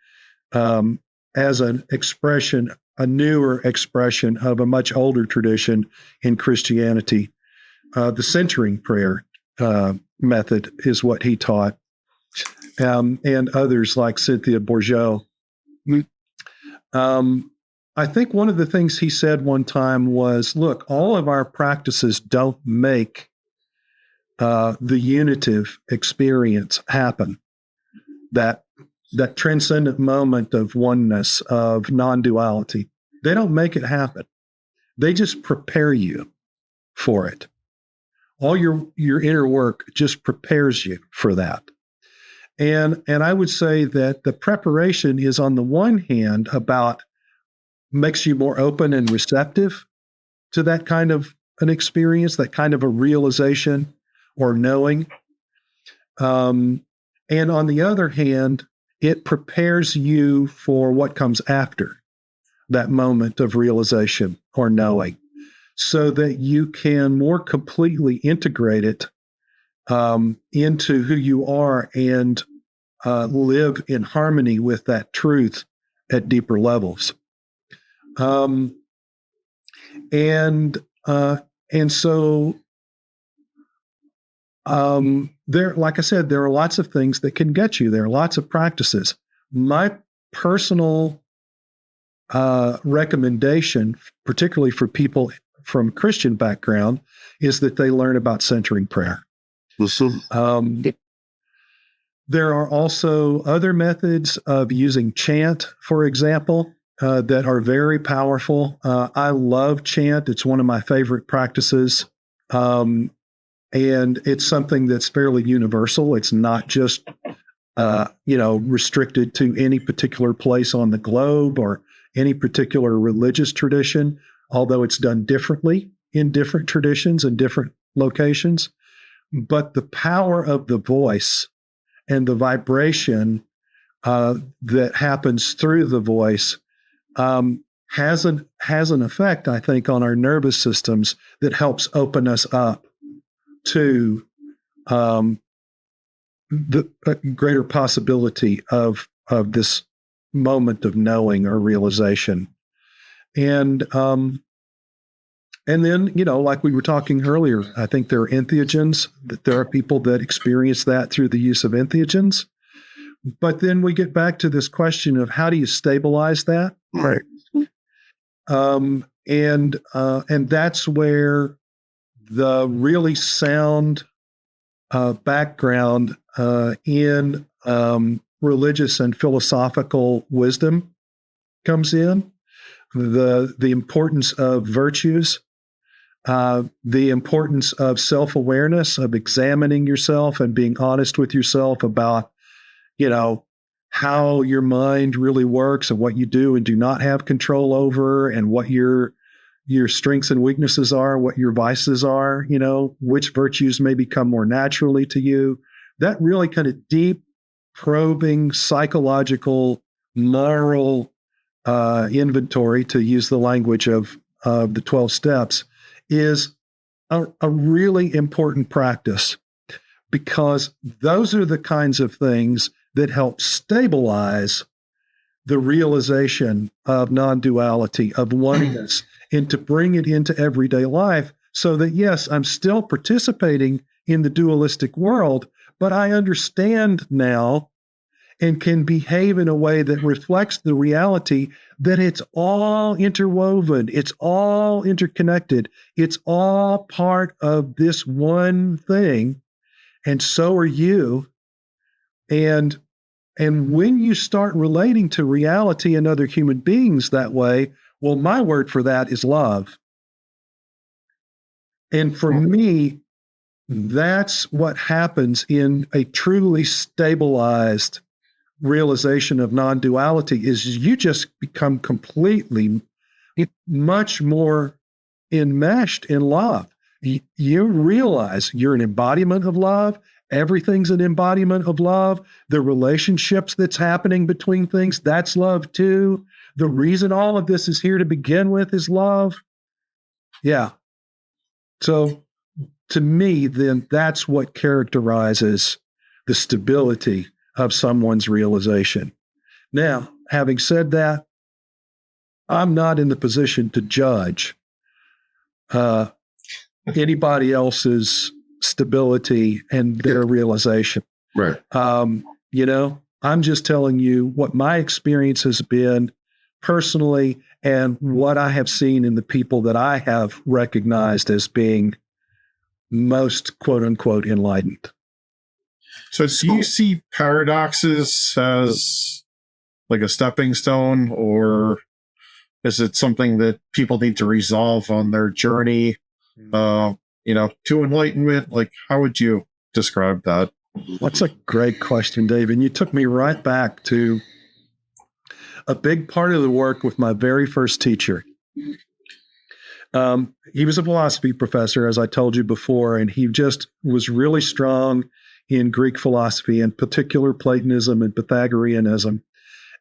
as an expression, a newer expression of a much older tradition in Christianity. The centering prayer method is what he taught, and others like Cynthia Bourgeault. I think one of the things he said one time was, look, all of our practices don't make the unitive experience happen. That transcendent moment of oneness, of non-duality, they don't make it happen. They just prepare you for it. All your inner work just prepares you for that. And I would say that the preparation is, on the one hand, makes you more open and receptive to that kind of an experience, that kind of a realization or knowing. And on the other hand, it prepares you for what comes after that moment of realization or knowing, so that you can more completely integrate it into who you are and live in harmony with that truth at deeper levels. And so there, like I said, there are lots of things that can get you there, lots of practices. My personal recommendation, particularly for people from Christian background, is that they learn about centering prayer. There are also other methods of using chant, for example, that are very powerful. I love chant. It's one of my favorite practices. And it's something that's fairly universal. It's not just, restricted to any particular place on the globe or any particular religious tradition, although it's done differently in different traditions and different locations. But the power of the voice and the vibration that happens through the voice has an effect, I think, on our nervous systems that helps open us up to the greater possibility of this moment of knowing or realization. And then, like we were talking earlier, I think there are entheogens, that there are people that experience that through the use of entheogens. But then we get back to this question of how do you stabilize that? Right. And that's where the really sound background in religious and philosophical wisdom comes in. The importance of virtues, the importance of self-awareness, of examining yourself and being honest with yourself about, how your mind really works and what you do and do not have control over, and what your strengths and weaknesses are, what your vices are, which virtues may become more naturally to you. That really kind of deep, probing, psychological, moral inventory, to use the language of the 12 steps, is a really important practice, because those are the kinds of things that help stabilize the realization of non-duality, of oneness, and to bring it into everyday life so that, yes, I'm still participating in the dualistic world, but I understand now and can behave in a way that reflects the reality that it's all interwoven, it's all interconnected, it's all part of this one thing, and so are you. And when you start relating to reality and other human beings that way, well, my word for that is love. And for me, that's what happens in a truly stabilized realization of non-duality, is you just become completely much more enmeshed in love. You realize you're an embodiment of love. Everything's an embodiment of love. The relationships that's happening between things, that's love too. The reason all of this is here to begin with is love. Yeah. So to me, then that's what characterizes the stability of someone's realization. Now, having said that, I'm not in the position to judge anybody else's stability and their realization. Right. I'm just telling you what my experience has been personally and what I have seen in the people that I have recognized as being most quote unquote enlightened. So do you see paradoxes as like a stepping stone, or is it something that people need to resolve on their journey, to enlightenment? Like, how would you describe that? That's a great question, Dave. And you took me right back to a big part of the work with my very first teacher. He was a philosophy professor, as I told you before, and he just was really strong in Greek philosophy, in particular Platonism and Pythagoreanism.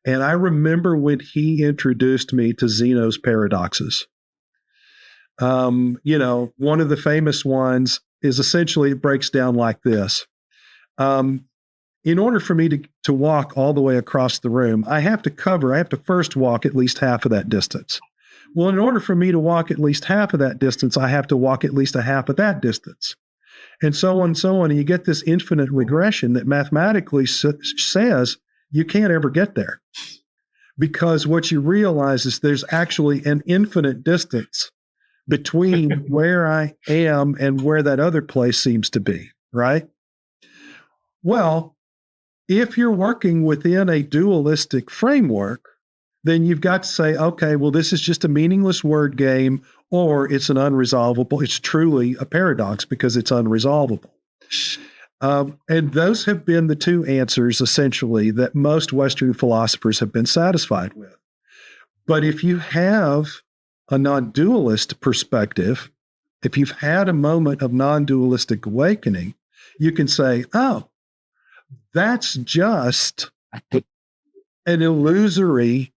And I remember when he introduced me to Zeno's paradoxes. One of the famous ones is essentially, it breaks down like this. In order for me to walk all the way across the room, I have to first walk at least half of that distance. Well, in order for me to walk at least half of that distance, I have to walk at least a half of that distance. And so on and so on. And you get this infinite regression that mathematically says you can't ever get there. Because what you realize is there's actually an infinite distance between where I am and where that other place seems to be, right? Well, if you're working within a dualistic framework, then you've got to say, okay, well, this is just a meaningless word game, or it's it's truly a paradox because it's unresolvable. And those have been the two answers, essentially, that most Western philosophers have been satisfied with. But if you have a non-dualist perspective, if you've had a moment of non-dualistic awakening, you can say, oh, that's just an illusory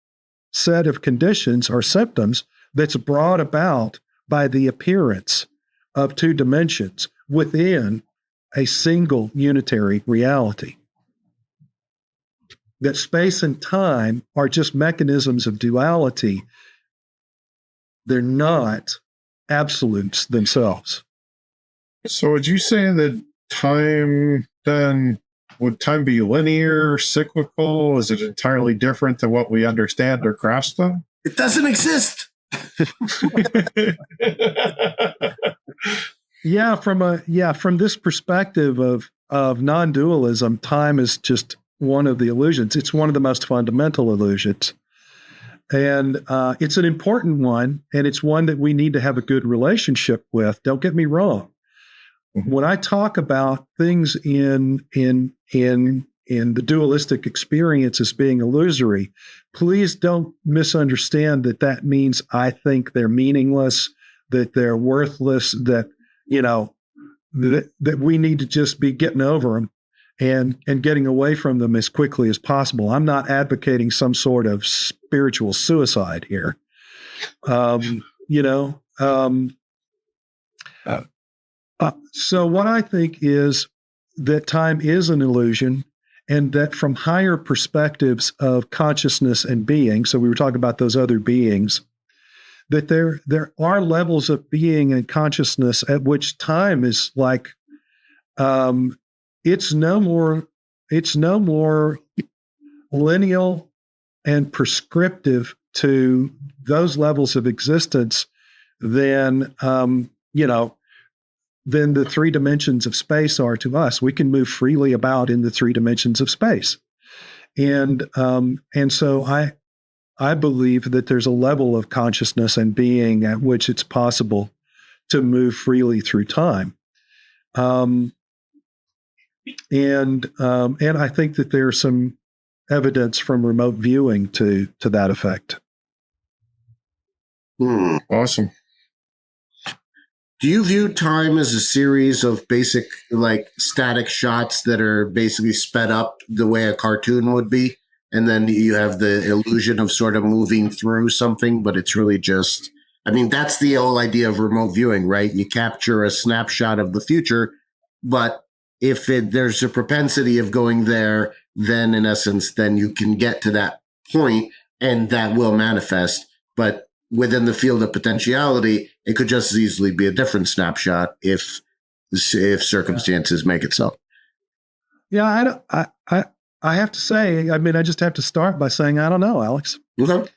set of conditions or symptoms that's brought about by the appearance of two dimensions within a single unitary reality. That space and time are just mechanisms of duality. They're not absolutes themselves. So would you say that time then, would time be linear, cyclical? Is it entirely different than what we understand or grasp them? It doesn't exist. From this perspective of non-dualism, time is just one of the illusions. It's one of the most fundamental illusions. And it's an important one, and it's one that we need to have a good relationship with. Don't get me wrong. When I talk about things in the dualistic experience as being illusory, please don't misunderstand that means I think they're meaningless, that they're worthless, that that we need to just be getting over them and getting away from them as quickly as possible. I'm not advocating some sort of spiritual suicide here. So what I think is that time is an illusion, and that from higher perspectives of consciousness and being, so we were talking about those other beings, that there are levels of being and consciousness at which time is like, it's no more lineal and prescriptive to those levels of existence than the three dimensions of space are to us. We can move freely about in the three dimensions of space. And so I believe that there's a level of consciousness and being at which it's possible to move freely through time. And I think that there's some evidence from remote viewing to that effect. Awesome. Do you view time as a series of basic, like, static shots that are basically sped up the way a cartoon would be? And then you have the illusion of sort of moving through something, but it's really just, that's the whole idea of remote viewing, right? You capture a snapshot of the future, but if there's a propensity of going there, then in essence, then you can get to that point and that will manifest. But within the field of potentiality, it could just as easily be a different snapshot if circumstances make it so. Yeah, I have to say, I just have to start by saying I don't know, Alex. Okay.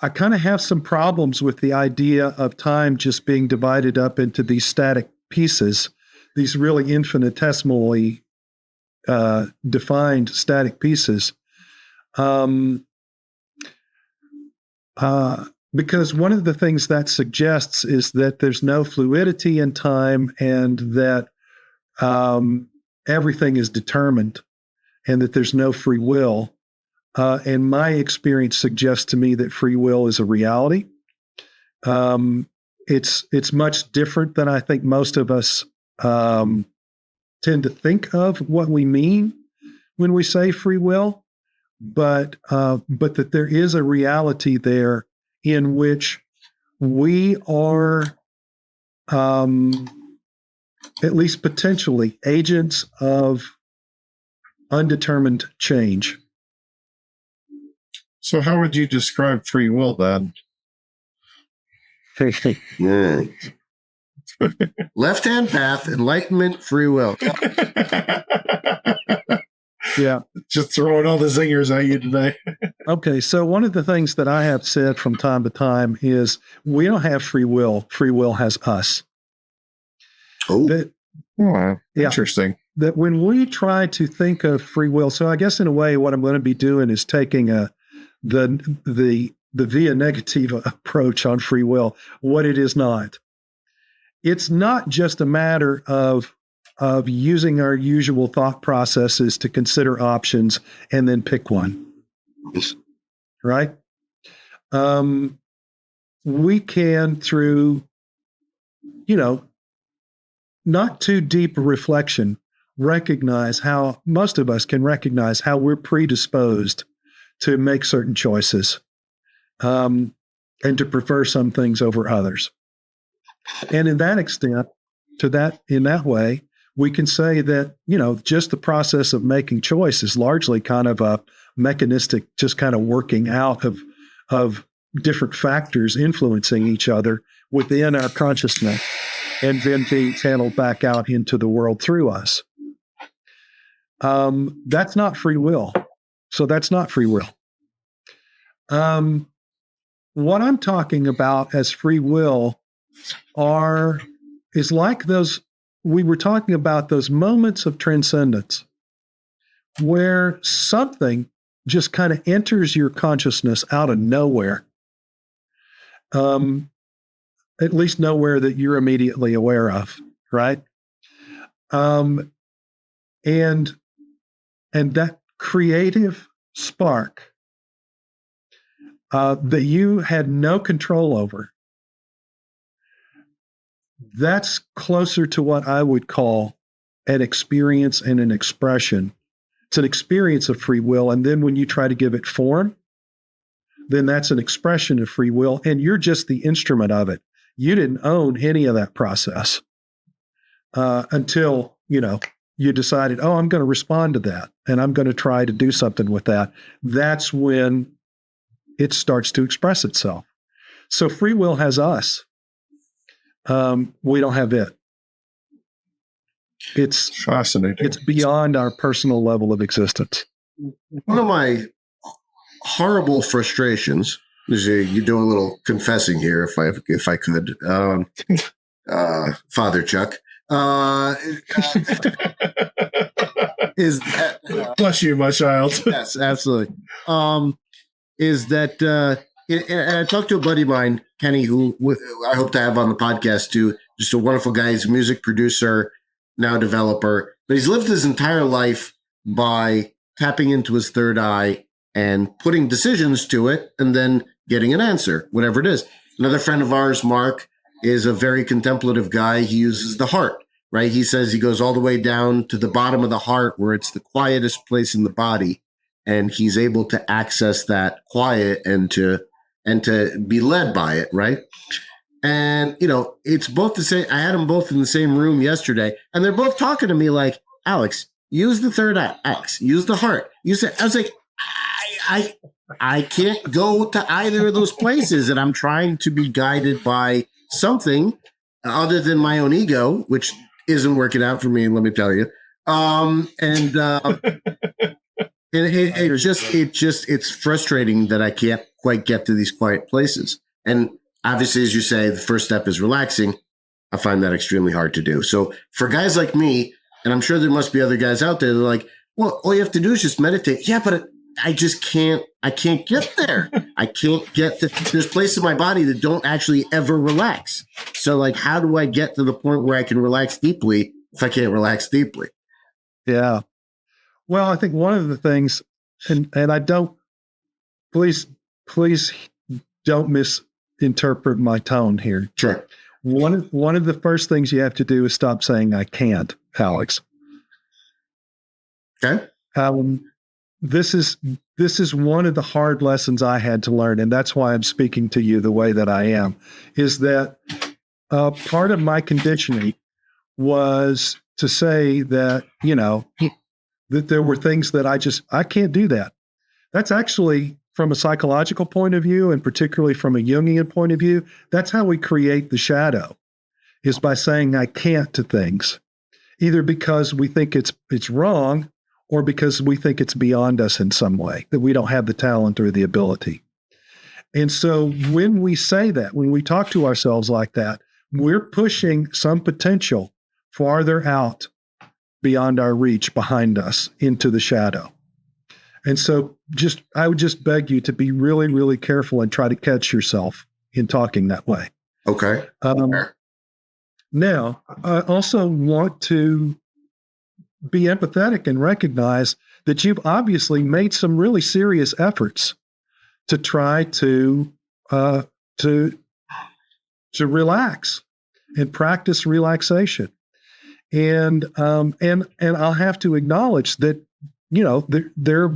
I kind of have some problems with the idea of time just being divided up into these static pieces, these really infinitesimally defined static pieces. Because one of the things that suggests is that there's no fluidity in time, and that everything is determined, and that there's no free will. And my experience suggests to me that free will is a reality. It's much different than I think most of us tend to think of what we mean when we say free will. But that there is a reality there in which we are, at least potentially, agents of undetermined change. So how would you describe free will then? Yeah. Left-hand path, enlightenment, free will. Yeah. Just throwing all the zingers at you today. Okay, so one of the things that I have said from time to time is we don't have free will. Free will has us. Oh, Wow. Interesting. that when we try to think of free will, so I guess in a way, what I'm going to be doing is taking the via negative approach on free will, what it is not. It's not just a matter of using our usual thought processes to consider options and then pick one, right? We can, through, not too deep reflection, recognize how most of us can recognize how we're predisposed to make certain choices, and to prefer some things over others. And in that extent, in that way, we can say that, just the process of making choice is largely kind of a mechanistic, just kind of working out of different factors influencing each other within our consciousness and then being channeled back out into the world through us. That's not free will. So that's not free will. What I'm talking about as free will is like those, we were talking about those moments of transcendence where something just kind of enters your consciousness out of nowhere. At least nowhere that you're immediately aware of, right? And that creative spark that you had no control over, that's closer to what I would call an experience and an expression. It's an experience of free will, and then when you try to give it form, then that's an expression of free will, and you're just the instrument of it. You didn't own any of that process until, you decided, oh, I'm going to respond to that, and I'm going to try to do something with that. That's when it starts to express itself. So free will has us. We don't have it. It's fascinating. It's beyond our personal level of existence. One of my horrible frustrations is you do a little confessing here, if I could, Father Chuck, is that bless you, my child. Yes, absolutely. Is that and I talked to a buddy of mine, Kenny, who I hope to have on the podcast too. Just a wonderful guy. He's a music producer, now developer, but he's lived his entire life by tapping into his third eye and putting decisions to it and then getting an answer, whatever it is. Another friend of ours, Mark, is a very contemplative guy. He uses the heart, right? He says he goes all the way down to the bottom of the heart where it's the quietest place in the body. And he's able to access that quiet and to be led by it, right? And, it's both the same. I had them both in the same room yesterday, and they're both talking to me like, Alex, use the third eye. Alex, use the heart. I was like, I can't go to either of those places, and I'm trying to be guided by something other than my own ego, which isn't working out for me, let me tell you. It's frustrating that I can't quite get to these quiet places. And obviously, as you say, the first step is relaxing. I find that extremely hard to do. So for guys like me, and I'm sure there must be other guys out there, they're like, well, all you have to do is just meditate. Yeah, but I just can't get there. I can't get to, there's places in my body that don't actually ever relax. So like, how do I get to the point where I can relax deeply if I can't relax deeply? Yeah. Well, I think one of the things, and I don't, please don't misinterpret my tone here. Sure. One of the first things you have to do is stop saying I can't, Alex. Okay. This is one of the hard lessons I had to learn, and that's why I'm speaking to you the way that I am, is that part of my conditioning was to say that, that there were things that I can't do that. That's actually, from a psychological point of view, and particularly from a Jungian point of view, that's how we create the shadow, is by saying I can't to things, either because we think it's wrong or because we think it's beyond us in some way, that we don't have the talent or the ability. And so when we say that, when we talk to ourselves like that, we're pushing some potential farther out beyond our reach behind us into the shadow. And so I would just beg you to be really, really careful and try to catch yourself in talking that way. Okay. Now, I also want to be empathetic and recognize that you've obviously made some really serious efforts to try to relax and practice relaxation. And I'll have to acknowledge that, they're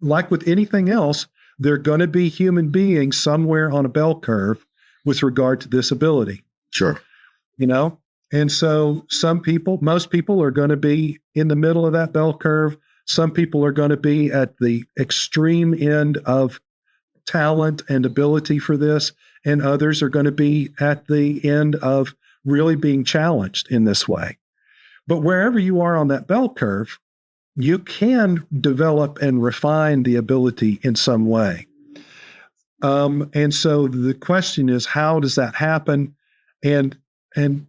like with anything else, there are going to be human beings somewhere on a bell curve with regard to this ability. Sure. And so most people are going to be in the middle of that bell curve. Some people are going to be at the extreme end of talent and ability for this, and others are going to be at the end of really being challenged in this way. But wherever you are on that bell curve, you can develop and refine the ability in some way. And so the question is, how does that happen? And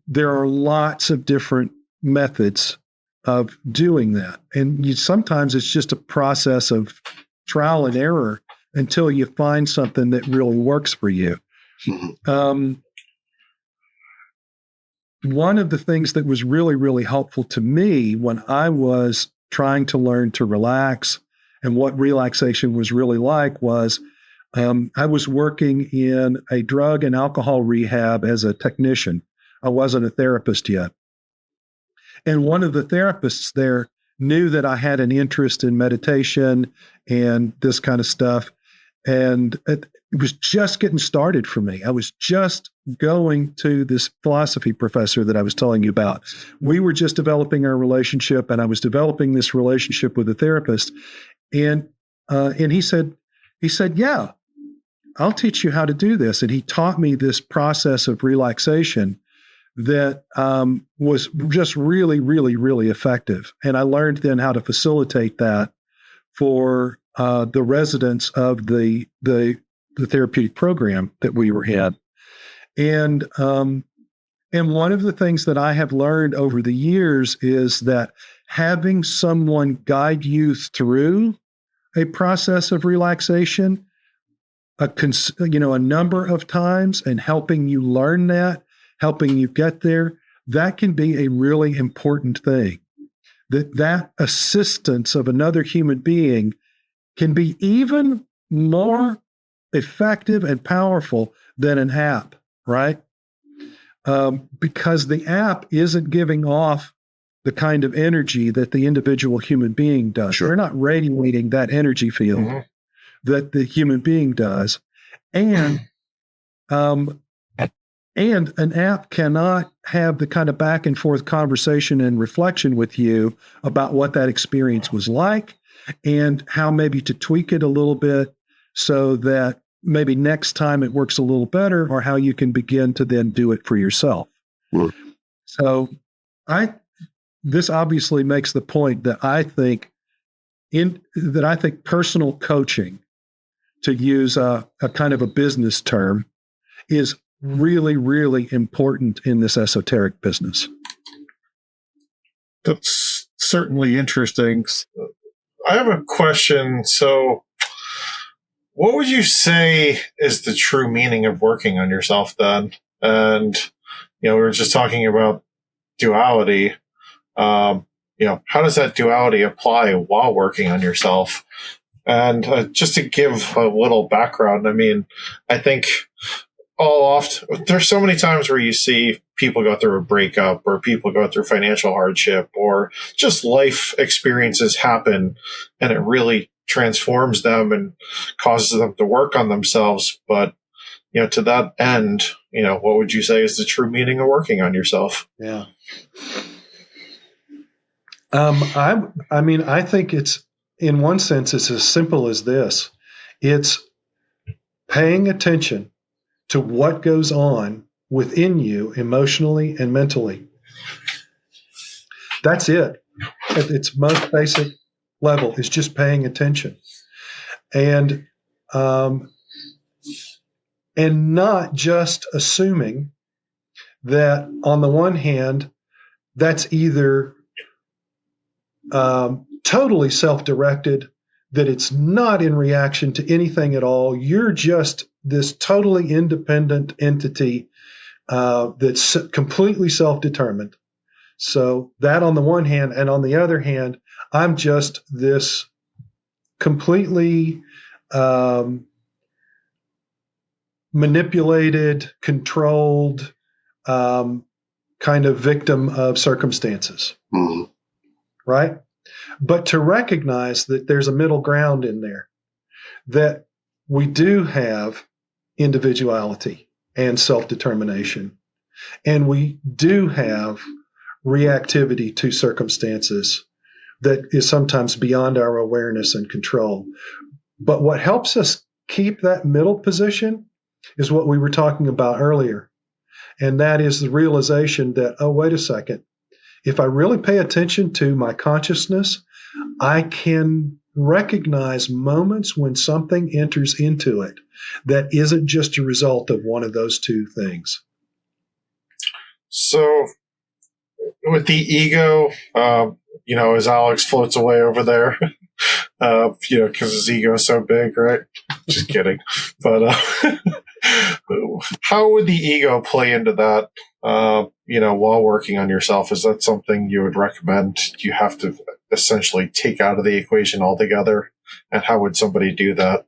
there are lots of different methods of doing that. And sometimes it's just a process of trial and error until you find something that really works for you. One of the things that was really, really helpful to me when I was trying to learn to relax and what relaxation was really like was I was working in a drug and alcohol rehab as a technician. I wasn't a therapist yet. And one of the therapists there knew that I had an interest in meditation and this kind of stuff. And it was just getting started for me. I was just going to this philosophy professor that I was telling you about. We were just developing our relationship, and I was developing this relationship with a therapist. And he said, yeah, I'll teach you how to do this. And he taught me this process of relaxation that was just really, really, really effective. And I learned then how to facilitate that for the residents of the therapeutic program that we were in. And one of the things that I have learned over the years is that having someone guide you through a process of relaxation, a number of times, and helping you learn that, helping you get there, that can be a really important thing. That assistance of another human being can be even more effective and powerful than an app, right? Because the app isn't giving off the kind of energy that the individual human being does. Sure. They're not radiating that energy field that the human being does. And an app cannot have the kind of back and forth conversation and reflection with you about what that experience was like and how maybe to tweak it a little bit so that maybe next time it works a little better, or how you can begin to then do it for yourself. So this obviously makes the point that I think personal coaching, to use a kind of a business term, is really, really important in this esoteric business. That's certainly interesting. I have a question. So, what would you say is the true meaning of working on yourself then? And, we were just talking about duality. How does that duality apply while working on yourself? And just to give a little background, I think there's so many times where you see people go through a breakup, or people go through financial hardship, or just life experiences happen, and it really transforms them and causes them to work on themselves. But, to that end, what would you say is the true meaning of working on yourself? Yeah. I think it's, in one sense, it's as simple as this. It's paying attention to what goes on within you emotionally and mentally. That's it. At its most basic level, is just paying attention. And not just assuming that, on the one hand, that's either totally self-directed, that it's not in reaction to anything at all. You're just this totally independent entity that's completely self-determined. So that on the one hand, and on the other hand, I'm just this completely manipulated, controlled kind of victim of circumstances, right? But to recognize that there's a middle ground in there, that we do have individuality and self-determination, and we do have reactivity to circumstances that is sometimes beyond our awareness and control. But what helps us keep that middle position is what we were talking about earlier. And that is the realization that, oh, wait a second. If I really pay attention to my consciousness, I can recognize moments when something enters into it that isn't just a result of one of those two things. So with the ego, as Alex floats away over there, because his ego is so big, right? Just kidding. But how would the ego play into that, while working on yourself? Is that something you would recommend you have to essentially take out of the equation altogether? And how would somebody do that?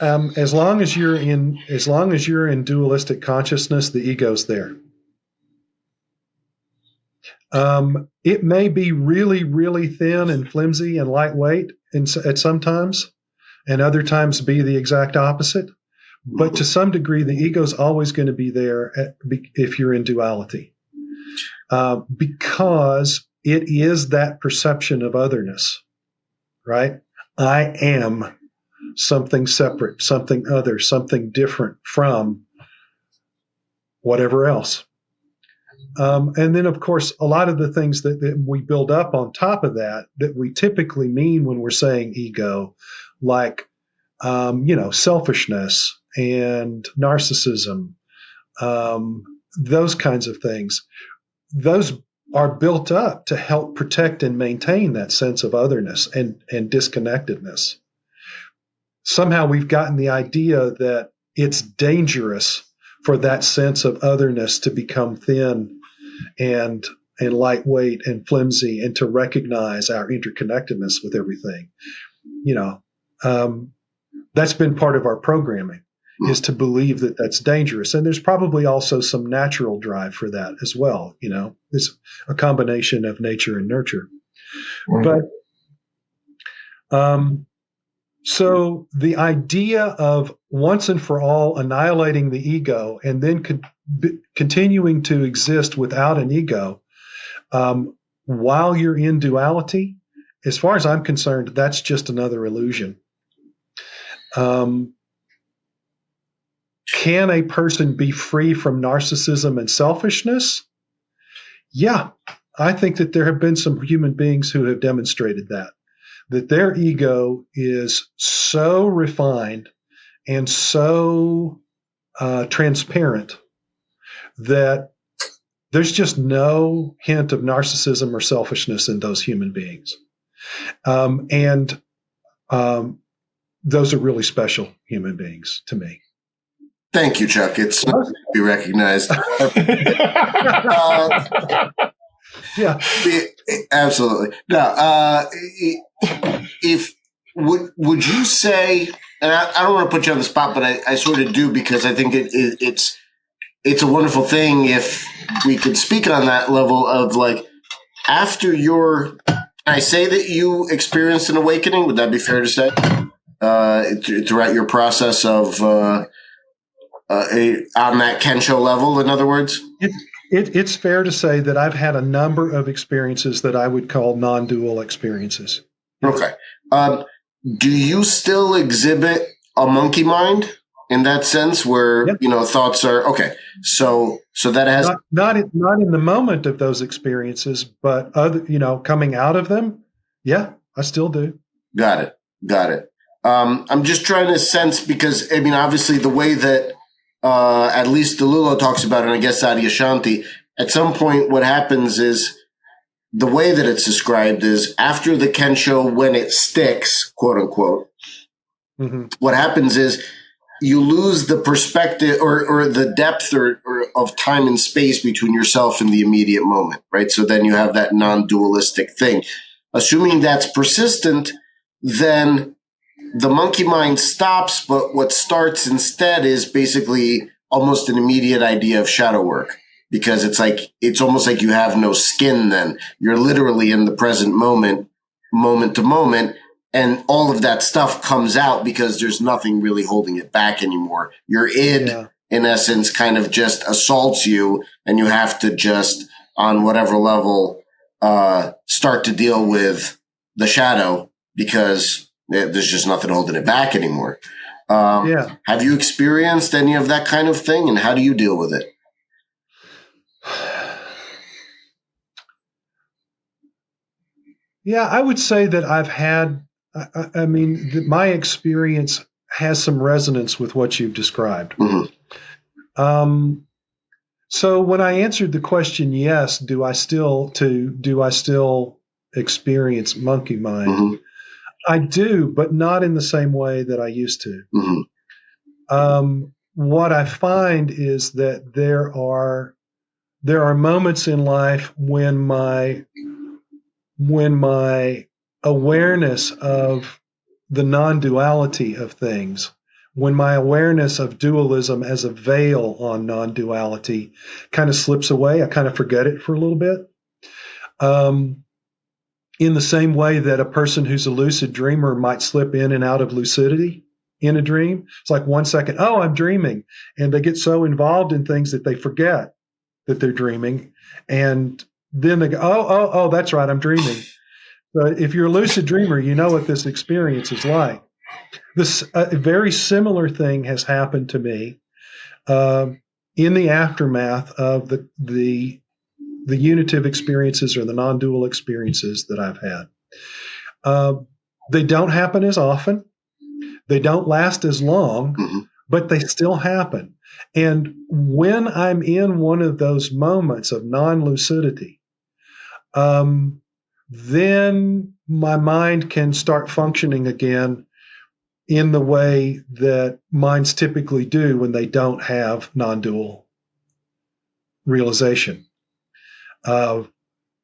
As long as you're in dualistic consciousness, the ego's there. It may be really, really thin and flimsy and lightweight at some times, and other times be the exact opposite. But to some degree, the ego is always going to be there if you're in duality, because it is that perception of otherness, right? I am something separate, something other, something different from whatever else. And then, of course, a lot of the things that we build up on top of that we typically mean when we're saying ego, like, selfishness and narcissism, those kinds of things, those are built up to help protect and maintain that sense of otherness and disconnectedness. Somehow we've gotten the idea that it's dangerous for that sense of otherness to become thin and lightweight and flimsy, and to recognize our interconnectedness with everything. That's been part of our programming, is to believe that that's dangerous. And there's probably also some natural drive for that as well. It's a combination of nature and nurture. But so the idea of once and for all annihilating the ego and then continuing to exist without an ego while you're in duality, as far as I'm concerned, that's just another illusion. Can a person be free from narcissism and selfishness? Yeah, I think that there have been some human beings who have demonstrated that their ego is so refined and so transparent that there's just no hint of narcissism or selfishness in those human beings. And those are really special human beings to me. Thank you, Chuck. It's nice to be recognized. Yeah, absolutely. No, would you say, and I don't want to put you on the spot, but I sort of do, because I think it's a wonderful thing if we could speak on that level of, like, after I say that you experienced an awakening, would that be fair to say? Throughout your process of on that Kensho level, in other words? It's fair to say that I've had a number of experiences that I would call non-dual experiences. Okay. Do you still exhibit a monkey mind in that sense, where thoughts are okay? So that has not in the moment of those experiences, but coming out of them. Yeah, I still do. Got it. I'm just trying to sense, because obviously the way that at least DeLillo talks about it, and I guess Adyashanti, at some point what happens is the way that it's described is after the Kensho, when it sticks, quote unquote, what happens is you lose the perspective or the depth or of time and space between yourself and the immediate moment, right? So then you have that non-dualistic thing. Assuming that's persistent, then the monkey mind stops, but what starts instead is basically almost an immediate idea of shadow work, because it's almost like you have no skin then. You're literally in the present moment, moment to moment, and all of that stuff comes out because there's nothing really holding it back anymore. Your id, in essence, kind of just assaults you, and you have to just, on whatever level, start to deal with the shadow because there's just nothing holding it back anymore. Have you experienced any of that kind of thing, and how do you deal with it? Yeah, I would say that I've had, my experience has some resonance with what you've described. So when I answered the question, yes, do I still experience monkey mind? I do, but not in the same way that I used to. What I find is that there are moments in life when my awareness of the non-duality of things, when my awareness of dualism as a veil on non-duality kind of slips away, I kind of forget it for a little bit. In the same way that a person who's a lucid dreamer might slip in and out of lucidity in a dream. It's like 1 second, oh, I'm dreaming. And they get so involved in things that they forget that they're dreaming. And then they go, oh, that's right, I'm dreaming. But if you're a lucid dreamer, you know what this experience is like. This a very similar thing has happened to me in the aftermath of the unitive experiences or the non-dual experiences that I've had. They don't happen as often. They don't last as long, but they still happen. And when I'm in one of those moments of non-lucidity, then my mind can start functioning again in the way that minds typically do when they don't have non-dual realization.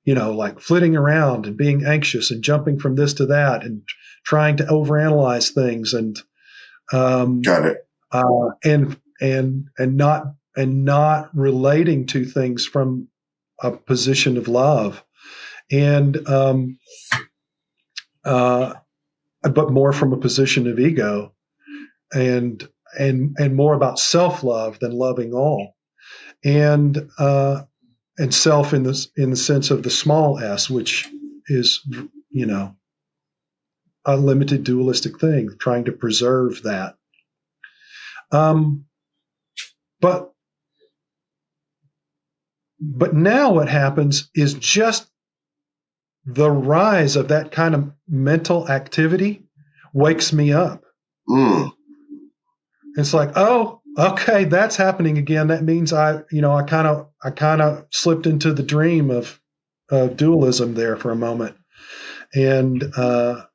Like flitting around and being anxious and jumping from this to that and trying to overanalyze things and Got it. And not relating to things from a position of love, and but more from a position of ego, and more about self-love than loving all, and self in the sense of the small s, which is a limited dualistic thing, trying to preserve that. But now what happens is just the rise of that kind of mental activity wakes me up. It's like, oh, okay, that's happening again. That means I kind of slipped into the dream of dualism there for a moment. And how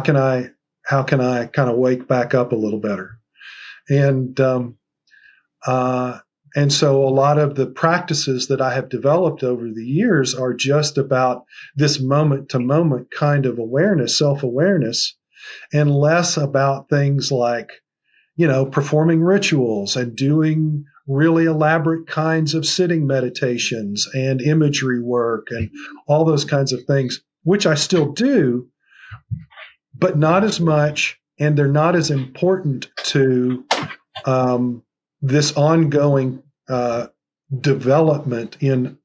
can I kind of wake back up a little better? And so a lot of the practices that I have developed over the years are just about this moment to moment kind of awareness, self-awareness, and less about things like, performing rituals and doing really elaborate kinds of sitting meditations and imagery work and all those kinds of things, which I still do, but not as much, and they're not as important to this ongoing development in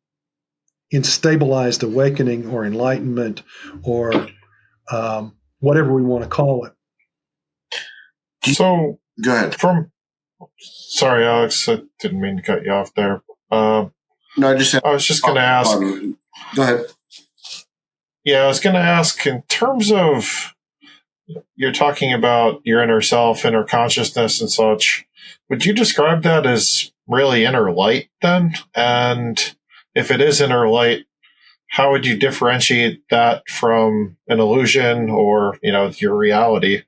stabilized awakening or enlightenment or whatever we want to call it. So, go ahead. Sorry, Alex, I didn't mean to cut you off there. No, I was just going to ask. Go ahead. Yeah, I was going to ask, in terms of you're talking about your inner self, inner consciousness, and such. Would you describe that as really inner light then? And if it is inner light, how would you differentiate that from an illusion or, your reality?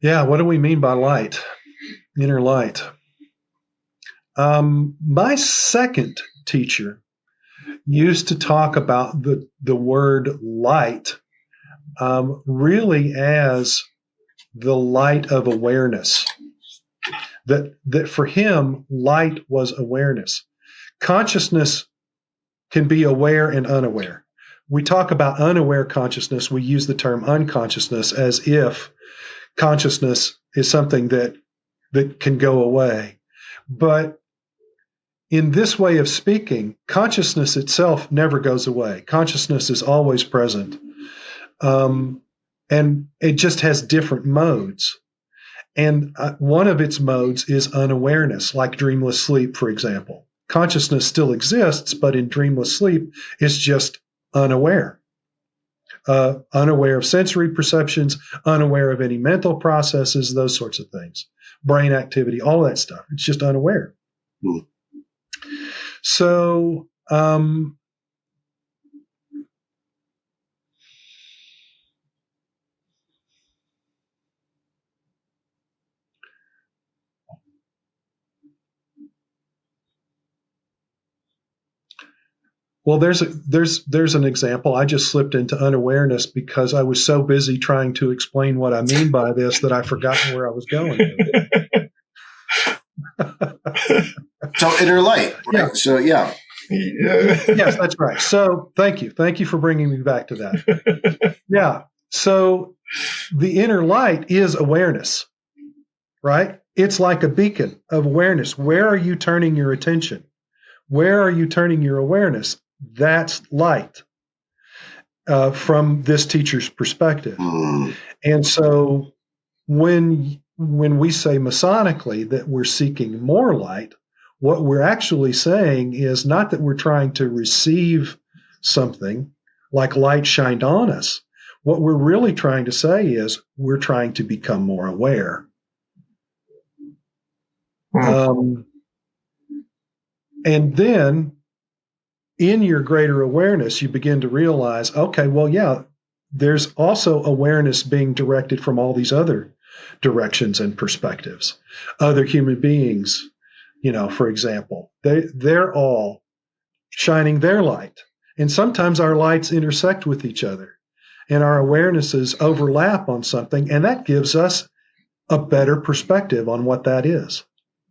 Yeah, what do we mean by light? Inner light. My second teacher used to talk about the word light really as the light of awareness. That for him, light was awareness. Consciousness can be aware and unaware. We talk about unaware consciousness. We use the term unconsciousness as if consciousness is something that can go away. But in this way of speaking, consciousness itself never goes away. Consciousness is always present. And it just has different modes. And one of its modes is unawareness, like dreamless sleep, for example. Consciousness still exists, but in dreamless sleep, it's just unaware. Unaware of sensory perceptions, unaware of any mental processes, those sorts of things. Brain activity, all that stuff. It's just unaware. Mm. So, well, there's an example. I just slipped into unawareness because I was so busy trying to explain what I mean by this that I forgot where I was going. So inner light, right? Yeah. So yeah. Yes, that's right. So thank you for bringing me back to that. Yeah. So the inner light is awareness, right? It's like a beacon of awareness. Where are you turning your attention? Where are you turning your awareness? That's light from this teacher's perspective. Mm. And so when we say Masonically that we're seeking more light, what we're actually saying is not that we're trying to receive something like light shined on us. What we're really trying to say is we're trying to become more aware. And then in your greater awareness, you begin to realize, okay, well, yeah, there's also awareness being directed from all these other directions and perspectives. Other human beings, for example, they're all shining their light. And sometimes our lights intersect with each other and our awarenesses overlap on something. And that gives us a better perspective on what that is,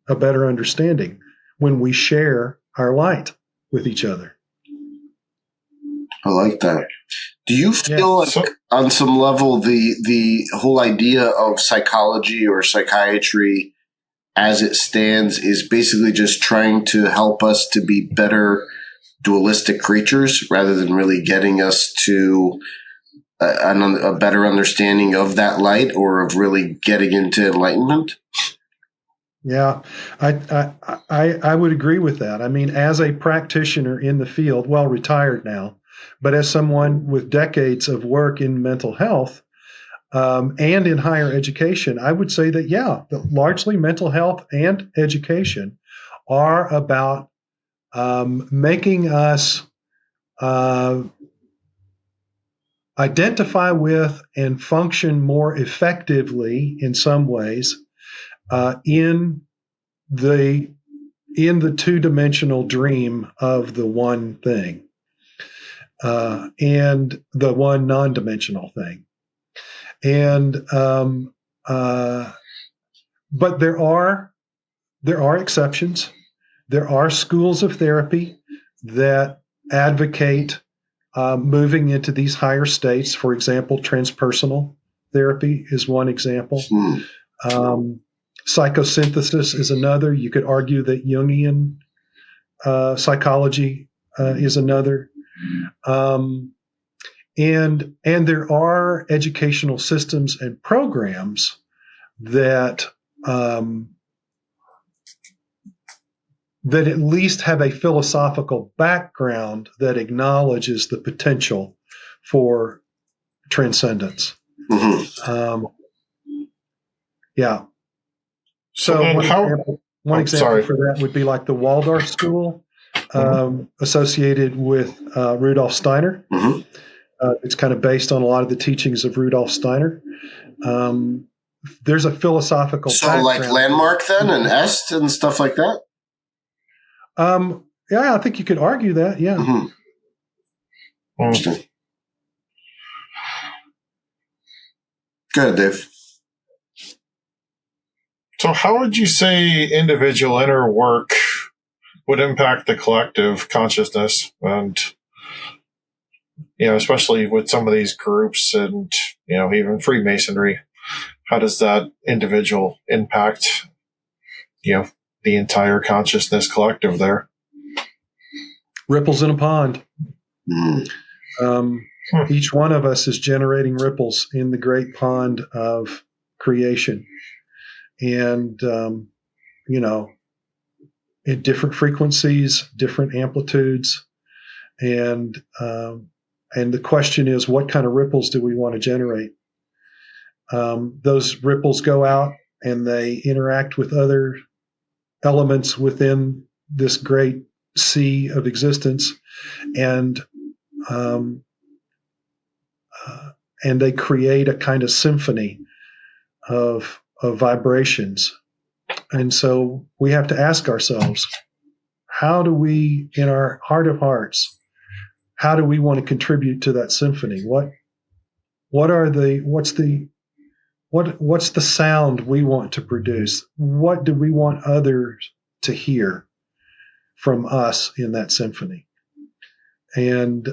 a better understanding when we share our light with each other. I like that. Do you feel like on some level the whole idea of psychology or psychiatry as it stands is basically just trying to help us to be better dualistic creatures rather than really getting us to a better understanding of that light or of really getting into enlightenment? Yeah, I would agree with that. I mean, as a practitioner in the field, well, retired now, but as someone with decades of work in mental health and in higher education, I would say that, that largely mental health and education are about making us identify with and function more effectively in some ways in the two-dimensional dream of the one thing and the one non-dimensional thing. And but there are exceptions. There are schools of therapy that advocate moving into these higher states. For example, transpersonal therapy is one example. Psychosynthesis is another. You could argue that Jungian psychology is another. And there are educational systems and programs that that at least have a philosophical background that acknowledges the potential for transcendence. Mm-hmm. Yeah. So one how? example, One example for that would be like the Waldorf school, associated with Rudolf Steiner. Mm-hmm. It's kind of based on a lot of the teachings of Rudolf Steiner. There's a philosophical background. Like Landmark then and Est and stuff like that? Yeah, I think you could argue that, yeah. Mm-hmm. Interesting. Go ahead, Dave. So how would you say individual inner work would impact the collective consciousness? And, especially with some of these groups and, even Freemasonry, how does that individual impact, the entire consciousness collective there? Ripples in a pond. Mm. Each one of us is generating ripples in the great pond of creation. And, at different frequencies, different amplitudes. And the question is, what kind of ripples do we want to generate? Those ripples go out and they interact with other elements within this great sea of existence. And they create a kind of symphony of vibrations. And so we have to ask ourselves, how do we, in our heart of hearts, how do we want to contribute to that symphony? What's the sound we want to produce? What do we want others to hear from us in that symphony? And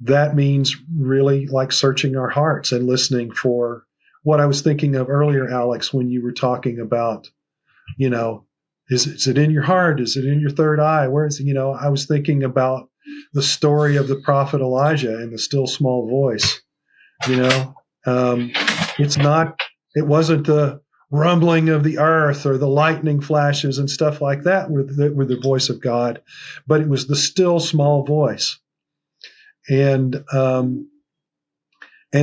that means really like searching our hearts and listening for what I was thinking of earlier, Alex, when you were talking about, is it in your heart? Is it in your third eye? Where is it? I was thinking about the story of the prophet Elijah and the still small voice. It wasn't the rumbling of the earth or the lightning flashes and stuff like that were the voice of God, but it was the still small voice. And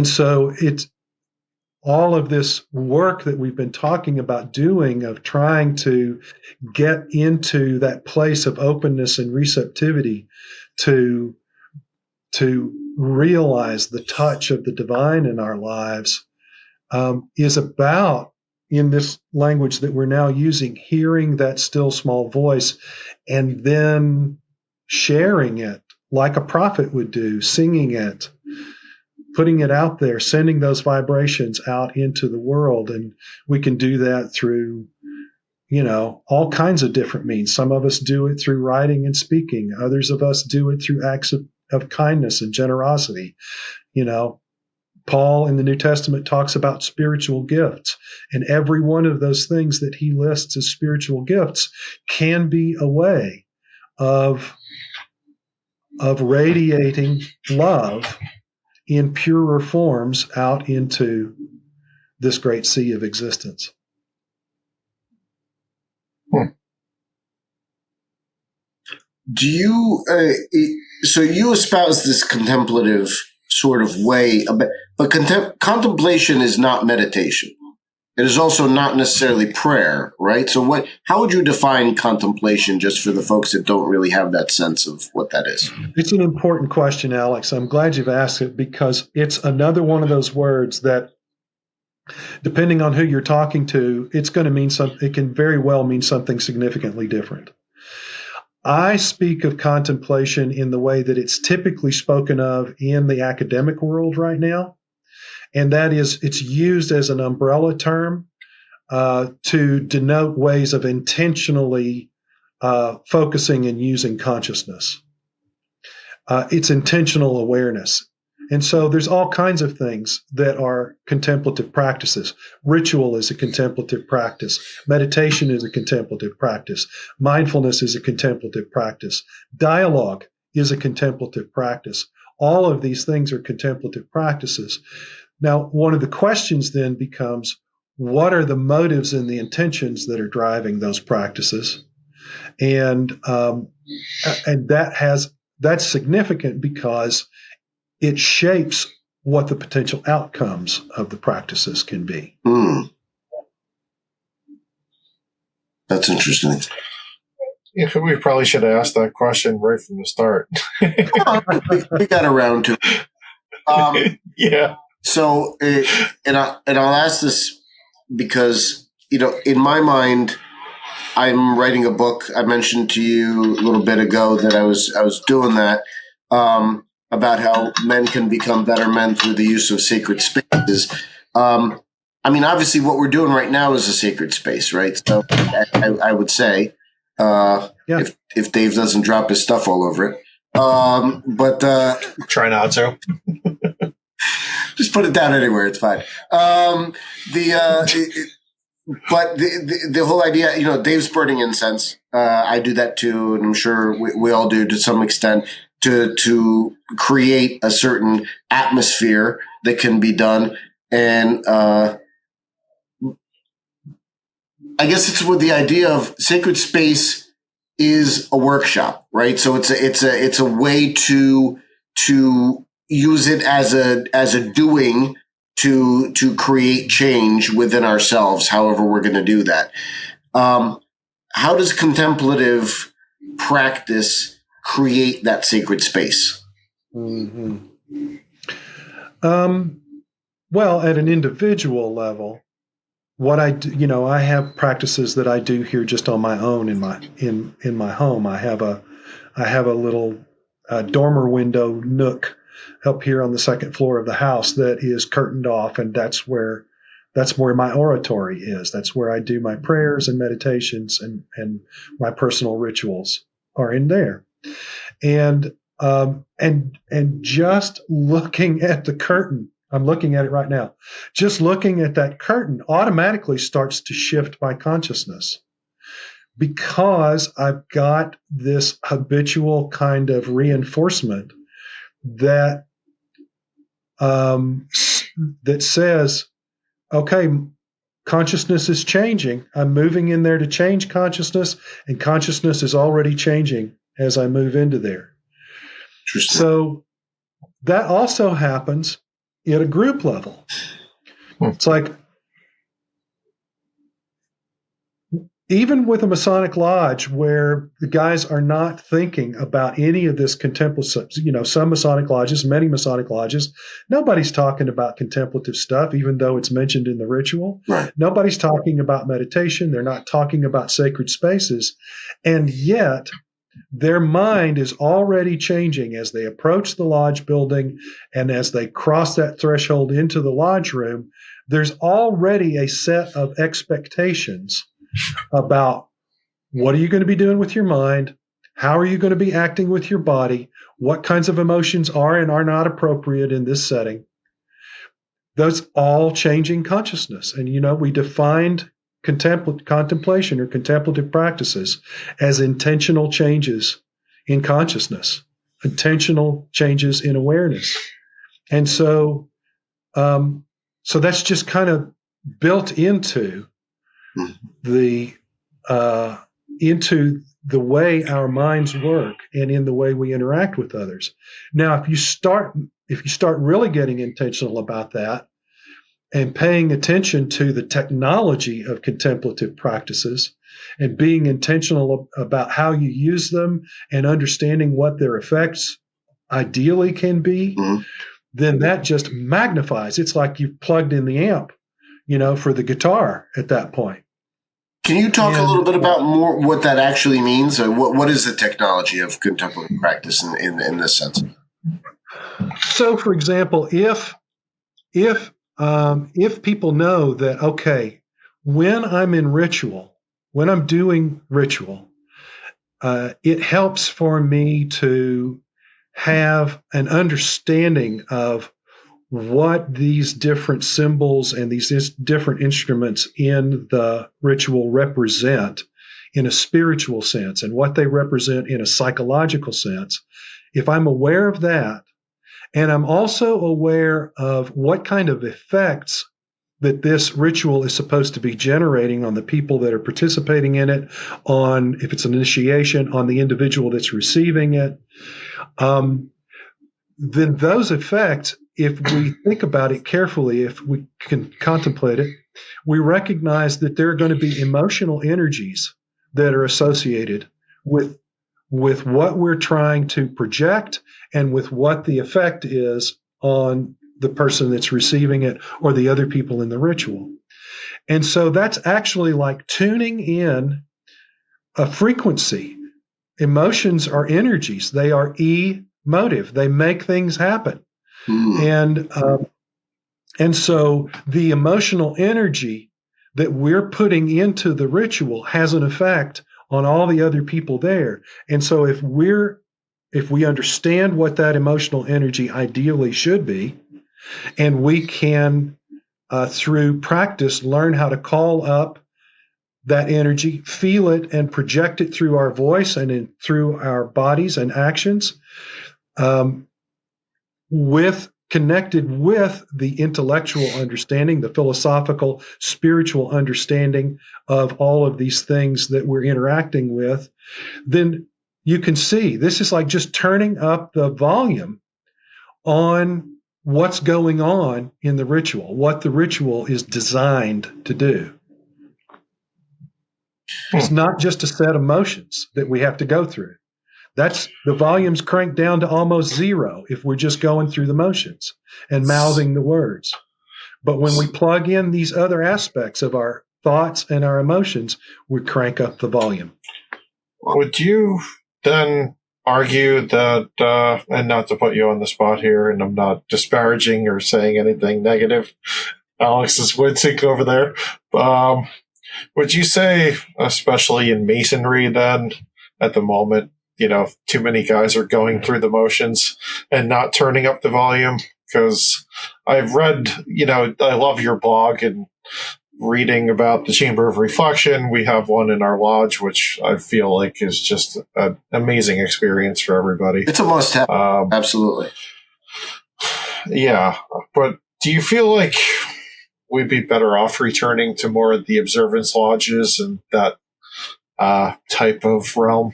so it's all of this work that we've been talking about doing, of trying to get into that place of openness and receptivity to realize the touch of the divine in our lives, is about, in this language that we're now using, hearing that still small voice and then sharing it like a prophet would do, singing it, putting it out there, sending those vibrations out into the world. And we can do that through, all kinds of different means. Some of us do it through writing and speaking. Others of us do it through acts of kindness and generosity. Paul in the New Testament talks about spiritual gifts, and every one of those things that he lists as spiritual gifts can be a way of radiating love in purer forms out into this great sea of existence. Do you, so you espouse this contemplative sort of way, but contemplation is not meditation. It is also not necessarily prayer, right? So how would you define contemplation, just for the folks that don't really have that sense of what that is? It's an important question, Alex. I'm glad you've asked it, because it's another one of those words that, depending on who you're talking to, it's going to mean something. It can very well mean something significantly different. I speak of contemplation in the way that it's typically spoken of in the academic world right now. And that is, it's used as an umbrella term to denote ways of intentionally focusing and using consciousness. It's intentional awareness. And so there's all kinds of things that are contemplative practices. Ritual is a contemplative practice. Meditation is a contemplative practice. Mindfulness is a contemplative practice. Dialogue is a contemplative practice. All of these things are contemplative practices. Now, one of the questions then becomes, what are the motives and the intentions that are driving those practices? And that's significant because it shapes what the potential outcomes of the practices can be. That's interesting. Yeah, we probably should have asked that question right from the start. We got around to it. Yeah. So, and I'll ask this because, in my mind, I'm writing a book. I mentioned to you a little bit ago that I was doing that, about how men can become better men through the use of sacred spaces. Obviously what we're doing right now is a sacred space, right? So I would say, if Dave doesn't drop his stuff all over it, but try not to. Just put it down anywhere. It's fine. But the whole idea, Dave's burning incense. I do that too, and I'm sure we all do to some extent to create a certain atmosphere that can be done. And I guess it's with the idea of sacred space is a workshop, right? So it's a way to use it as a doing to create change within ourselves, however we're going to do that. How does contemplative practice create that sacred space? Mm-hmm. Well, at an individual level, what I do, I have practices that I do here just on my own in my home. I have a little dormer window nook up here on the second floor of the house that is curtained off, and that's where my oratory is. That's where I do my prayers and meditations and my personal rituals are in there. And just looking at the curtain, I'm looking at it right now. Just looking at that curtain automatically starts to shift my consciousness, because I've got this habitual kind of reinforcement that says, okay, consciousness is changing. I'm moving in there to change consciousness, and consciousness is already changing as I move into there. So that also happens at a group level. It's like, even with a Masonic lodge where the guys are not thinking about any of this contemplative, some Masonic lodges, many Masonic lodges, nobody's talking about contemplative stuff, even though it's mentioned in the ritual. Right. Nobody's talking about meditation. They're not talking about sacred spaces. And yet their mind is already changing as they approach the lodge building, and as they cross that threshold into the lodge room, there's already a set of expectations about what are you going to be doing with your mind, how are you going to be acting with your body, what kinds of emotions are and are not appropriate in this setting. Those all changing consciousness. And, we defined contemplation or contemplative practices as intentional changes in consciousness, intentional changes in awareness. And so that's just kind of built into into the way our minds work and in the way we interact with others. Now, if you start really getting intentional about that and paying attention to the technology of contemplative practices and being intentional about how you use them and understanding what their effects ideally can be, then that just magnifies. It's like you've plugged in the amp, for the guitar at that point. Can you talk a little bit about more what that actually means? What is the technology of contemplative practice in this sense? So, for example, if people know that, okay, when I'm in ritual, when I'm doing ritual, it helps for me to have an understanding of what these different symbols and these different instruments in the ritual represent in a spiritual sense and what they represent in a psychological sense. If I'm aware of that, and I'm also aware of what kind of effects that this ritual is supposed to be generating on the people that are participating in it, on, if it's an initiation, on the individual that's receiving it, then those effects, if we think about it carefully, if we can contemplate it, we recognize that there are going to be emotional energies that are associated with what we're trying to project and with what the effect is on the person that's receiving it or the other people in the ritual. And so that's actually like tuning in a frequency. Emotions are energies. They are emotive. They make things happen. And so the emotional energy that we're putting into the ritual has an effect on all the other people there. And so if we understand what that emotional energy ideally should be, and we can, through practice, learn how to call up that energy, feel it, and project it through our voice and through our bodies and actions, connected with the intellectual understanding, the philosophical, spiritual understanding of all of these things that we're interacting with, then you can see this is like just turning up the volume on what's going on in the ritual, what the ritual is designed to do. It's not just a set of motions that we have to go through. That's the volume's cranked down to almost zero if we're just going through the motions and mouthing the words. But when we plug in these other aspects of our thoughts and our emotions, we crank up the volume. Would you then argue that, and not to put you on the spot here, and I'm not disparaging or saying anything negative, Alex is wincing over there, would you say, especially in Masonry then, at the moment, too many guys are going through the motions and not turning up the volume? Because I've read, I love your blog and reading about the Chamber of Reflection. We have one in our lodge, which I feel like is just an amazing experience for everybody. It's a must-have. Absolutely. Yeah. But do you feel like we'd be better off returning to more of the observance lodges and that type of realm?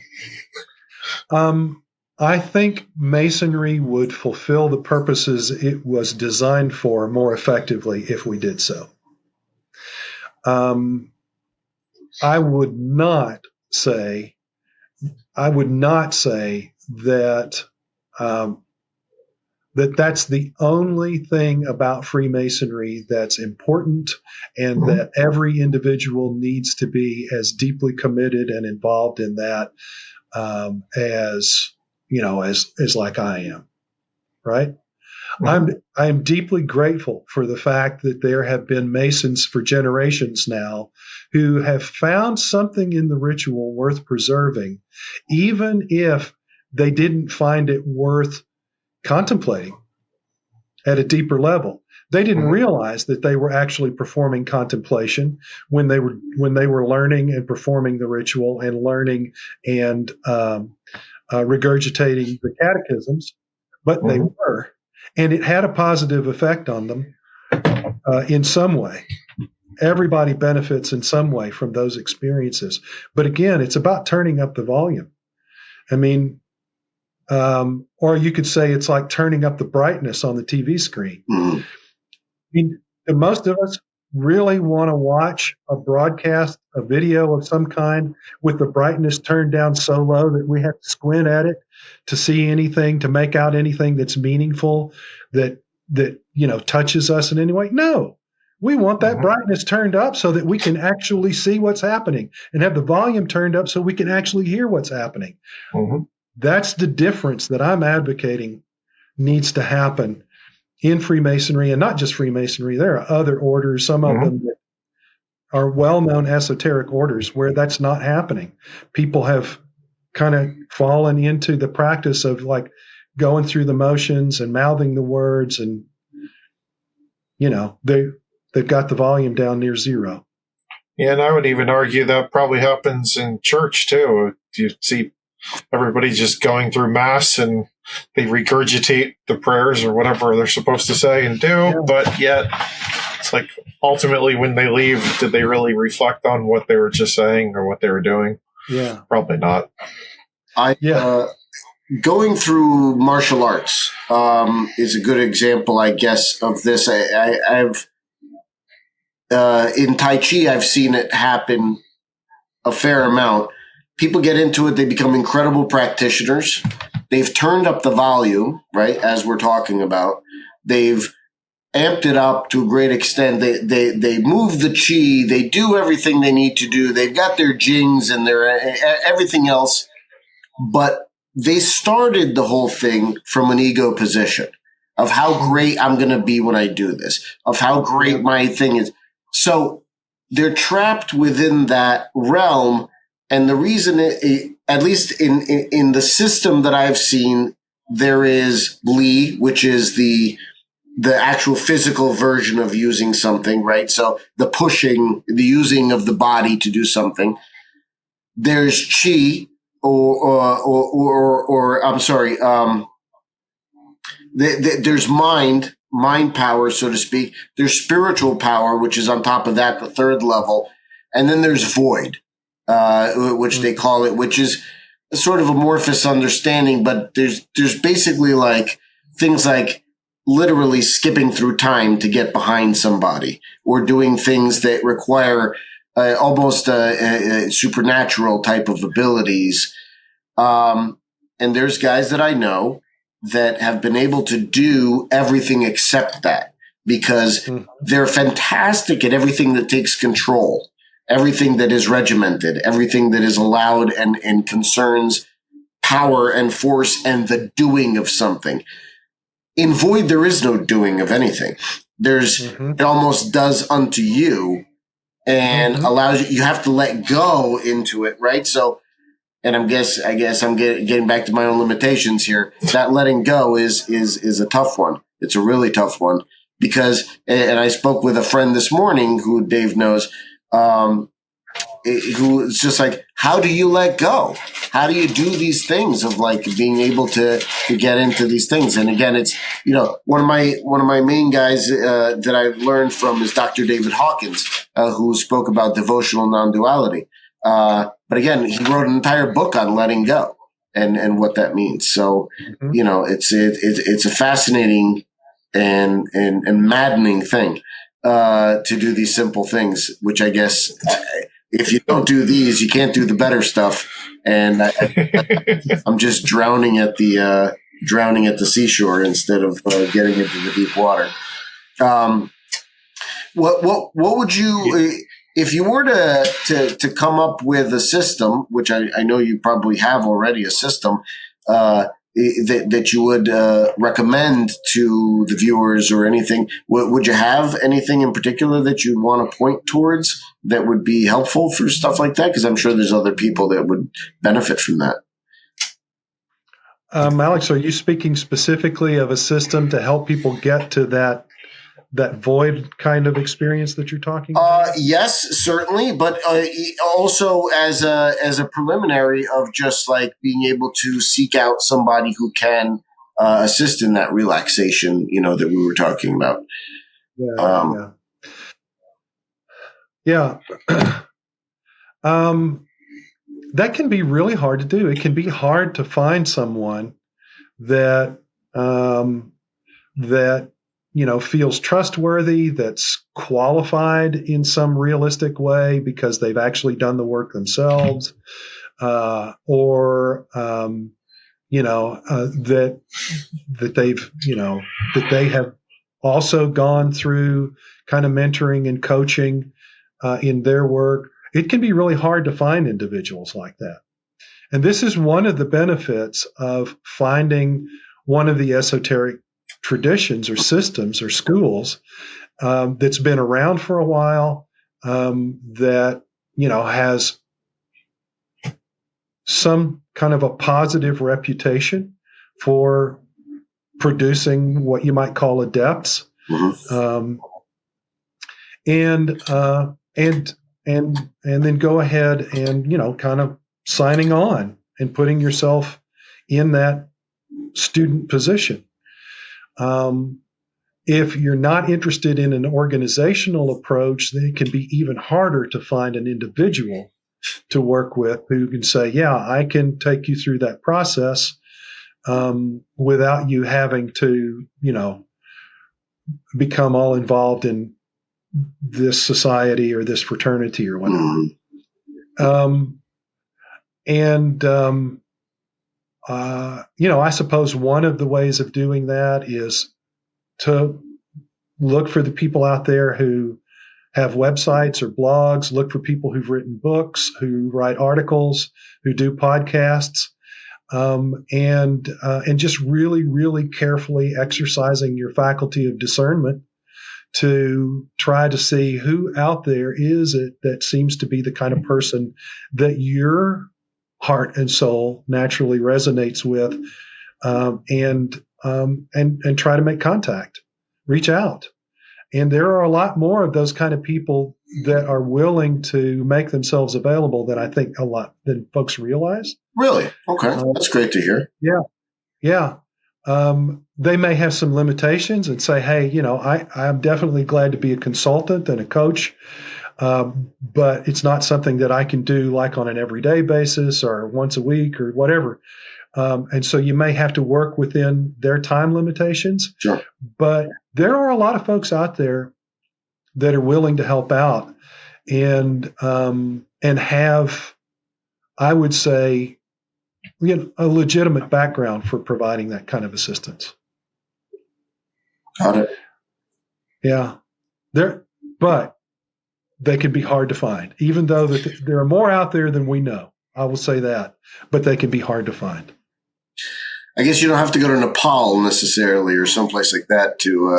I think Masonry would fulfill the purposes it was designed for more effectively if we did so. I would not say that that's the only thing about Freemasonry that's important, and that every individual needs to be as deeply committed and involved in that as like I am, right? I'm deeply grateful for the fact that there have been Masons for generations now who have found something in the ritual worth preserving, even if they didn't find it worth contemplating at a deeper level. They didn't realize that they were actually performing contemplation when they were learning and performing the ritual and learning and regurgitating the catechisms, but they were. And it had a positive effect on them in some way. Everybody benefits in some way from those experiences. But again, it's about turning up the volume. I mean, or you could say it's like turning up the brightness on the TV screen. I mean, most of us really want to watch a broadcast, a video of some kind with the brightness turned down so low that we have to squint at it to see anything, to make out anything that's meaningful, that touches us in any way. No, we want that brightness turned up so that we can actually see what's happening, and have the volume turned up so we can actually hear what's happening. That's the difference that I'm advocating needs to happen in Freemasonry, and not just Freemasonry. There are other orders, some of them that are well-known esoteric orders, where that's not happening. People have kind of fallen into the practice of like going through the motions and mouthing the words, and they've got the volume down near zero. Yeah, and I would even argue that probably happens in church too. You see everybody just going through mass and they regurgitate the prayers or whatever they're supposed to say and do, but yet it's like ultimately when they leave, did they really reflect on what they were just saying or what they were doing? Yeah, probably not. Going through martial arts is a good example, I guess, of this. I've in Tai Chi, I've seen it happen a fair amount. People get into it. They become incredible practitioners. They've turned up the volume, right, as we're talking about. They've amped it up to a great extent. They move the chi. They do everything they need to do. They've got their jings and their everything else. But they started the whole thing from an ego position of how great I'm going to be when I do this, of how great my thing is. So they're trapped within that realm. And the reason, at least in the system that I've seen, there is Li, which is the actual physical version of using something, right? So the pushing, the using of the body to do something. There's Qi, or I'm sorry, there's mind power, so to speak. There's spiritual power, which is on top of that, the third level. And then there's void, which they call it, which is sort of amorphous understanding, but there's basically like things like literally skipping through time to get behind somebody, or doing things that require almost a supernatural type of abilities. And there's guys that I know that have been able to do everything except that, because they're fantastic at everything that takes control, everything that is regimented, everything that is allowed and concerns power and force and the doing of something. In void, there is no doing of anything. It almost does unto you and allows you have to let go into it, right? So, and I guess I'm getting back to my own limitations here. That letting go is a tough one. It's a really tough one because, and I spoke with a friend this morning who Dave knows, who is just like, how do you let go? How do you do these things of like being able to get into these things? And again, it's, one of my main guys that I've learned from is Dr. David Hawkins, who spoke about devotional non-duality. But again, he wrote an entire book on letting go and what that means. So, it's a fascinating and maddening thing to do these simple things, which I guess if you don't do these, you can't do the better stuff. And I'm just drowning at the seashore instead of getting into the deep water. What would you, if you were to come up with a system, which I know you probably have already a system, that you would recommend to the viewers or anything, would you have anything in particular that you'd want to point towards that would be helpful for stuff like that? Because I'm sure there's other people that would benefit from that. Alex, are you speaking specifically of a system to help people get to that void kind of experience that you're talking about? Yes, certainly, but also as a preliminary of just like being able to seek out somebody who can assist in that relaxation, that we were talking about. Yeah. That can be really hard to do. It can be hard to find someone that feels trustworthy, that's qualified in some realistic way because they've actually done the work themselves, or that they have also gone through kind of mentoring and coaching in their work. It can be really hard to find individuals like that. And this is one of the benefits of finding one of the esoteric traditions or systems or schools that's been around for a while, that has some kind of a positive reputation for producing what you might call adepts, and then go ahead and kind of signing on and putting yourself in that student position. If you're not interested in an organizational approach, then it can be even harder to find an individual to work with who can say, yeah, I can take you through that process without you having to, become all involved in this society or this fraternity or whatever. I suppose one of the ways of doing that is to look for the people out there who have websites or blogs, look for people who've written books, who write articles, who do podcasts, and just really, really carefully exercising your faculty of discernment to try to see who out there is it that seems to be the kind of person that your heart and soul naturally resonates with, and try to make contact, reach out. And there are a lot more of those kind of people that are willing to make themselves available than I think a lot than folks realize. Really? Okay. That's great to hear. Yeah. They may have some limitations and say, hey, I'm definitely glad to be a consultant and a coach, but it's not something that I can do like on an everyday basis or once a week or whatever. And so you may have to work within their time limitations. Sure. But there are a lot of folks out there that are willing to help out and have, I would say, a legitimate background for providing that kind of assistance. Got it. Yeah. But they can be hard to find, even though there are more out there than we know. I will say that, but they can be hard to find. I guess you don't have to go to Nepal necessarily or someplace like that to.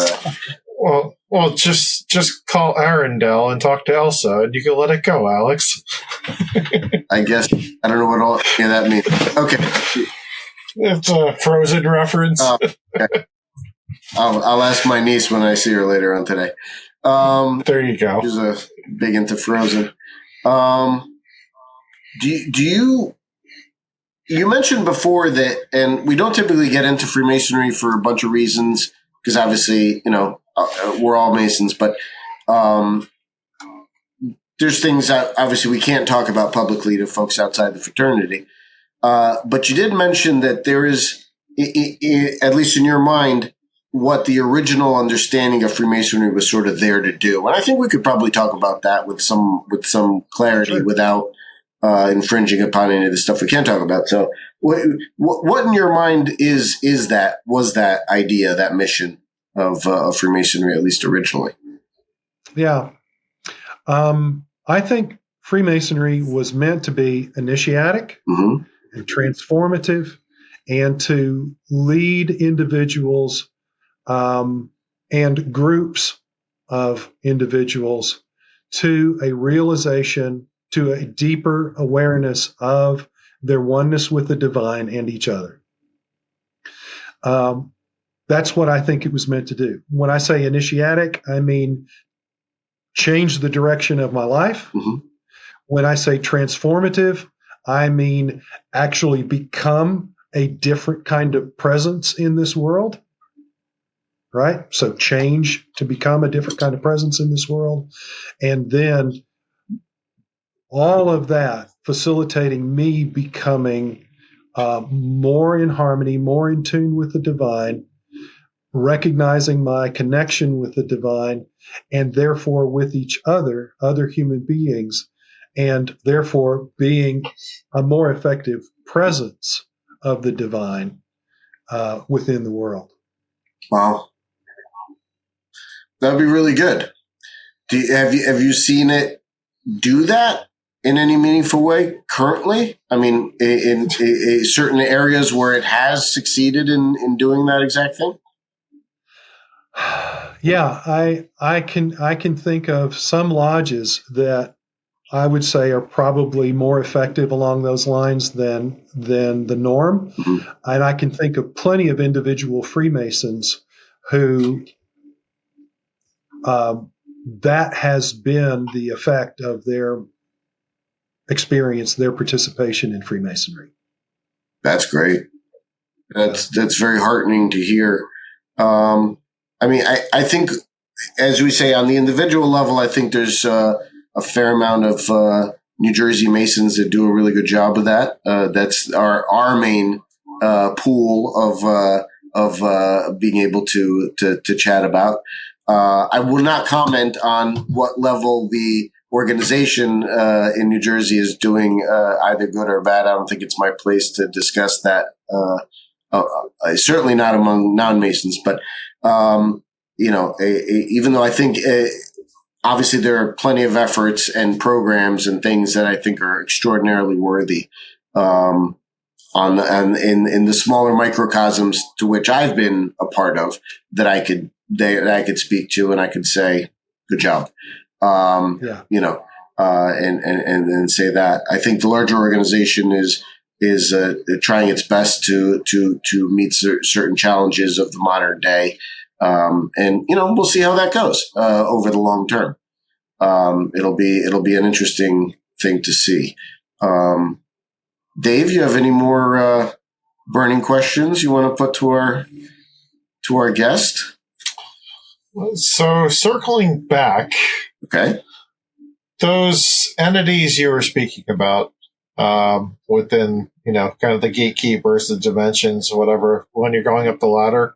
Well, just call Arendelle and talk to Elsa, and you can let it go, Alex. I guess I don't know what all that means. Okay, it's a Frozen reference. Okay. I'll ask my niece when I see her later on today. There you go. She's big into Frozen. Do you? You mentioned before that, and we don't typically get into Freemasonry for a bunch of reasons, because obviously, we're all Masons, but there's things that obviously we can't talk about publicly to folks outside the fraternity. But you did mention that there is, at least in your mind, what the original understanding of Freemasonry was sort of there to do. And I think we could probably talk about that with some clarity, sure, without infringing upon any of the stuff we can't talk about. So what in your mind was that idea, that mission of Freemasonry, at least originally? Yeah. I think Freemasonry was meant to be initiatic, mm-hmm, and transformative, and to lead individuals and groups of individuals to a realization, to a deeper awareness of their oneness with the divine and each other. That's what I think it was meant to do. When I say initiatic, I mean change the direction of my life. Mm-hmm. When I say transformative, I mean actually become a different kind of presence in this world. Right? So change to become a different kind of presence in this world. And then all of that facilitating me becoming more in harmony, more in tune with the divine, recognizing my connection with the divine, and therefore with each other human beings, and therefore being a more effective presence of the divine within the world. Wow. That'd be really good. Have you seen it do that in any meaningful way currently? I mean, in certain areas where it has succeeded in doing that exact thing? Yeah, I can think of some lodges that I would say are probably more effective along those lines than the norm. Mm-hmm. And I can think of plenty of individual Freemasons who that has been the effect of their experience, their participation in Freemasonry. That's great. That's very heartening to hear. I mean, I think, as we say, on the individual level, I think there's a fair amount of New Jersey Masons that do a really good job of that. That's our main pool of being able to chat about. I will not comment on what level organization in New Jersey is doing either good or bad. I don't think it's my place to discuss that. Certainly not among non-Masons, but even though I think obviously there are plenty of efforts and programs and things that I think are extraordinarily worthy in the smaller microcosms to which I've been a part of that I could speak to and I could say good job. And say that. I think the larger organization is trying its best to meet certain challenges of the modern day. We'll see how that goes over the long term. It'll be an interesting thing to see. Dave, you have any more burning questions you want to put to our guest? So circling back, okay, those entities you were speaking about within, kind of the gatekeepers, the dimensions, whatever, when you're going up the ladder,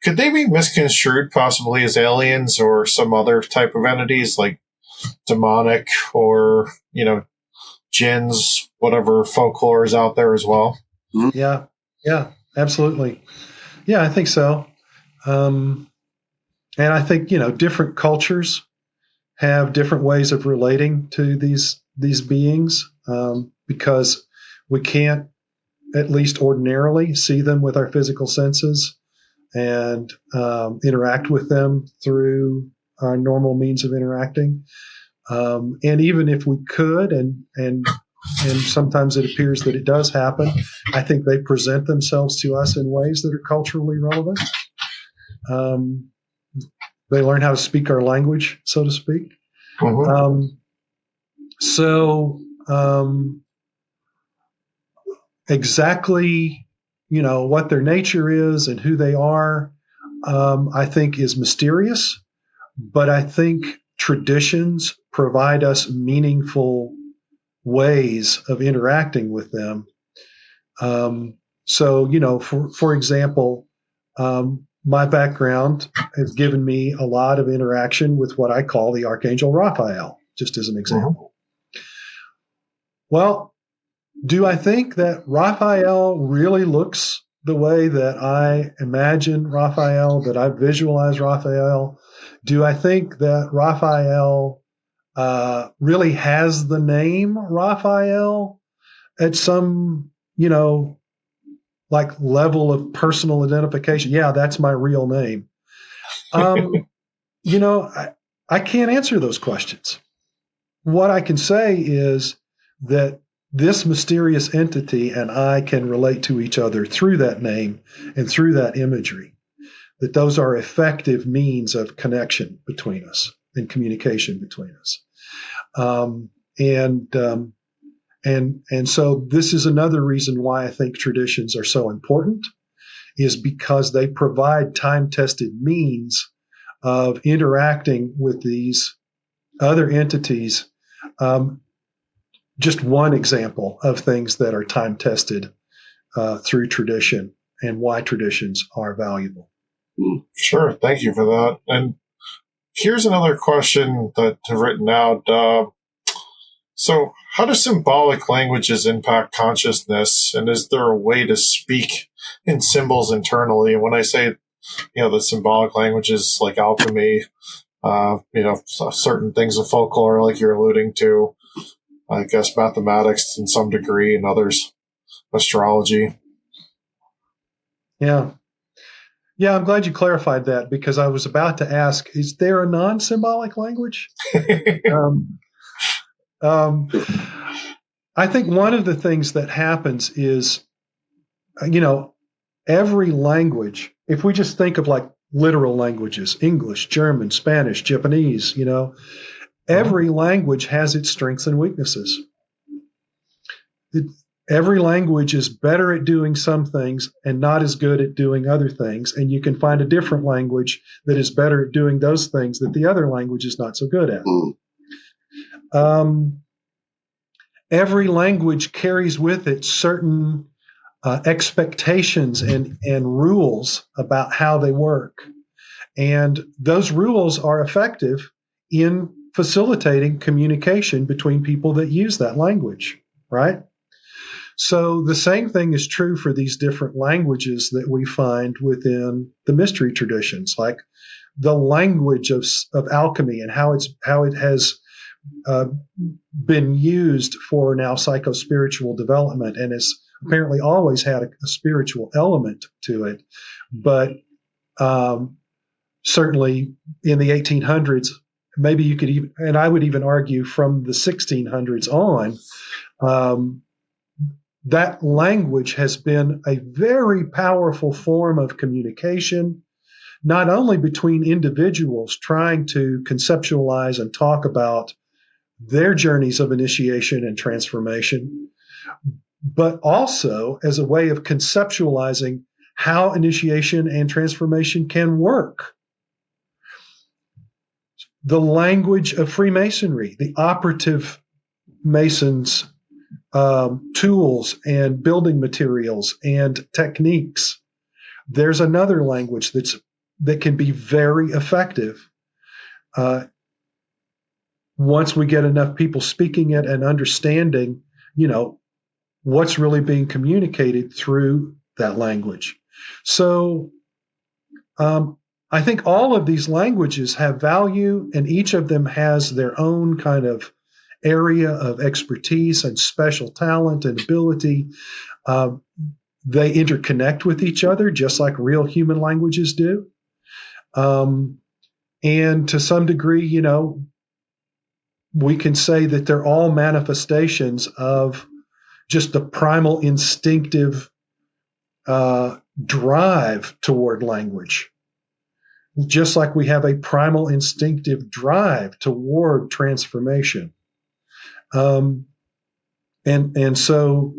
could they be misconstrued possibly as aliens or some other type of entities like demonic or, jinns, whatever folklore is out there as well? Yeah, absolutely. Yeah, I think so. And I think, different cultures have different ways of relating to these beings because we can't, at least ordinarily, see them with our physical senses and interact with them through our normal means of interacting. And even if we could, and sometimes it appears that it does happen, I think they present themselves to us in ways that are culturally relevant. They learn how to speak our language, so to speak. Mm-hmm. Exactly, what their nature is and who they are, I think is mysterious. But I think traditions provide us meaningful ways of interacting with them. For example, my background has given me a lot of interaction with what I call the Archangel Raphael, just as an example. Well, do I think that Raphael really looks the way that I imagine Raphael, that I visualize Raphael? Do I think that Raphael really has the name Raphael at some, level of personal identification? Yeah, that's my real name. I can't answer those questions. What I can say is that this mysterious entity and I can relate to each other through that name and through that imagery, that those are effective means of connection between us and communication between us. And so this is another reason why I think traditions are so important, is because they provide time-tested means of interacting with these other entities. Just one example of things that are time-tested through tradition and why traditions are valuable. Sure. Thank you for that. And here's another question that I've written out. So how do symbolic languages impact consciousness? And is there a way to speak in symbols internally? And when I say, the symbolic languages like alchemy, certain things of folklore, like you're alluding to, I guess mathematics in some degree, and others, astrology. Yeah. Yeah, I'm glad you clarified that, because I was about to ask, is there a non-symbolic language? I think one of the things that happens is, every language, if we just think of like literal languages, English, German, Spanish, Japanese, every language has its strengths and weaknesses. Every language is better at doing some things and not as good at doing other things. And you can find a different language that is better at doing those things that the other language is not so good at. Every language carries with it certain expectations and rules about how they work. And those rules are effective in facilitating communication between people that use that language, right? So the same thing is true for these different languages that we find within the mystery traditions, like the language of alchemy and how it has been used for now psychospiritual development, and has apparently always had a spiritual element to it. But certainly in the 1800s, maybe you could even, and I would even argue from the 1600s on, that language has been a very powerful form of communication, not only between individuals trying to conceptualize and talk about their journeys of initiation and transformation, but also as a way of conceptualizing how initiation and transformation can work. The language of Freemasonry, the operative Masons' tools and building materials and techniques. There's another language that can be very effective once we get enough people speaking it and understanding, what's really being communicated through that language. So I think all of these languages have value, and each of them has their own kind of area of expertise and special talent and ability. They interconnect with each other just like real human languages do. And to some degree, we can say that they're all manifestations of just the primal instinctive drive toward language. Just like we have a primal instinctive drive toward transformation. And so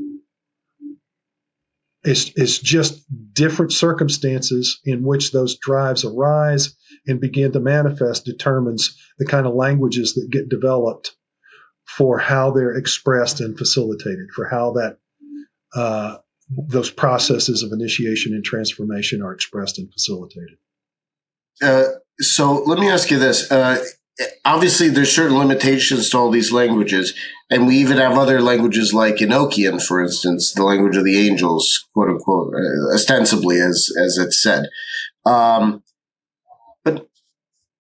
it's just different circumstances in which those drives arise and begin to manifest determines the kind of languages that get developed for how they're expressed and facilitated, for how that those processes of initiation and transformation are expressed and facilitated. So let me ask you this. Obviously, there's certain limitations to all these languages, and we even have other languages like Enochian, for instance, the language of the angels, quote unquote, ostensibly, as it's said. But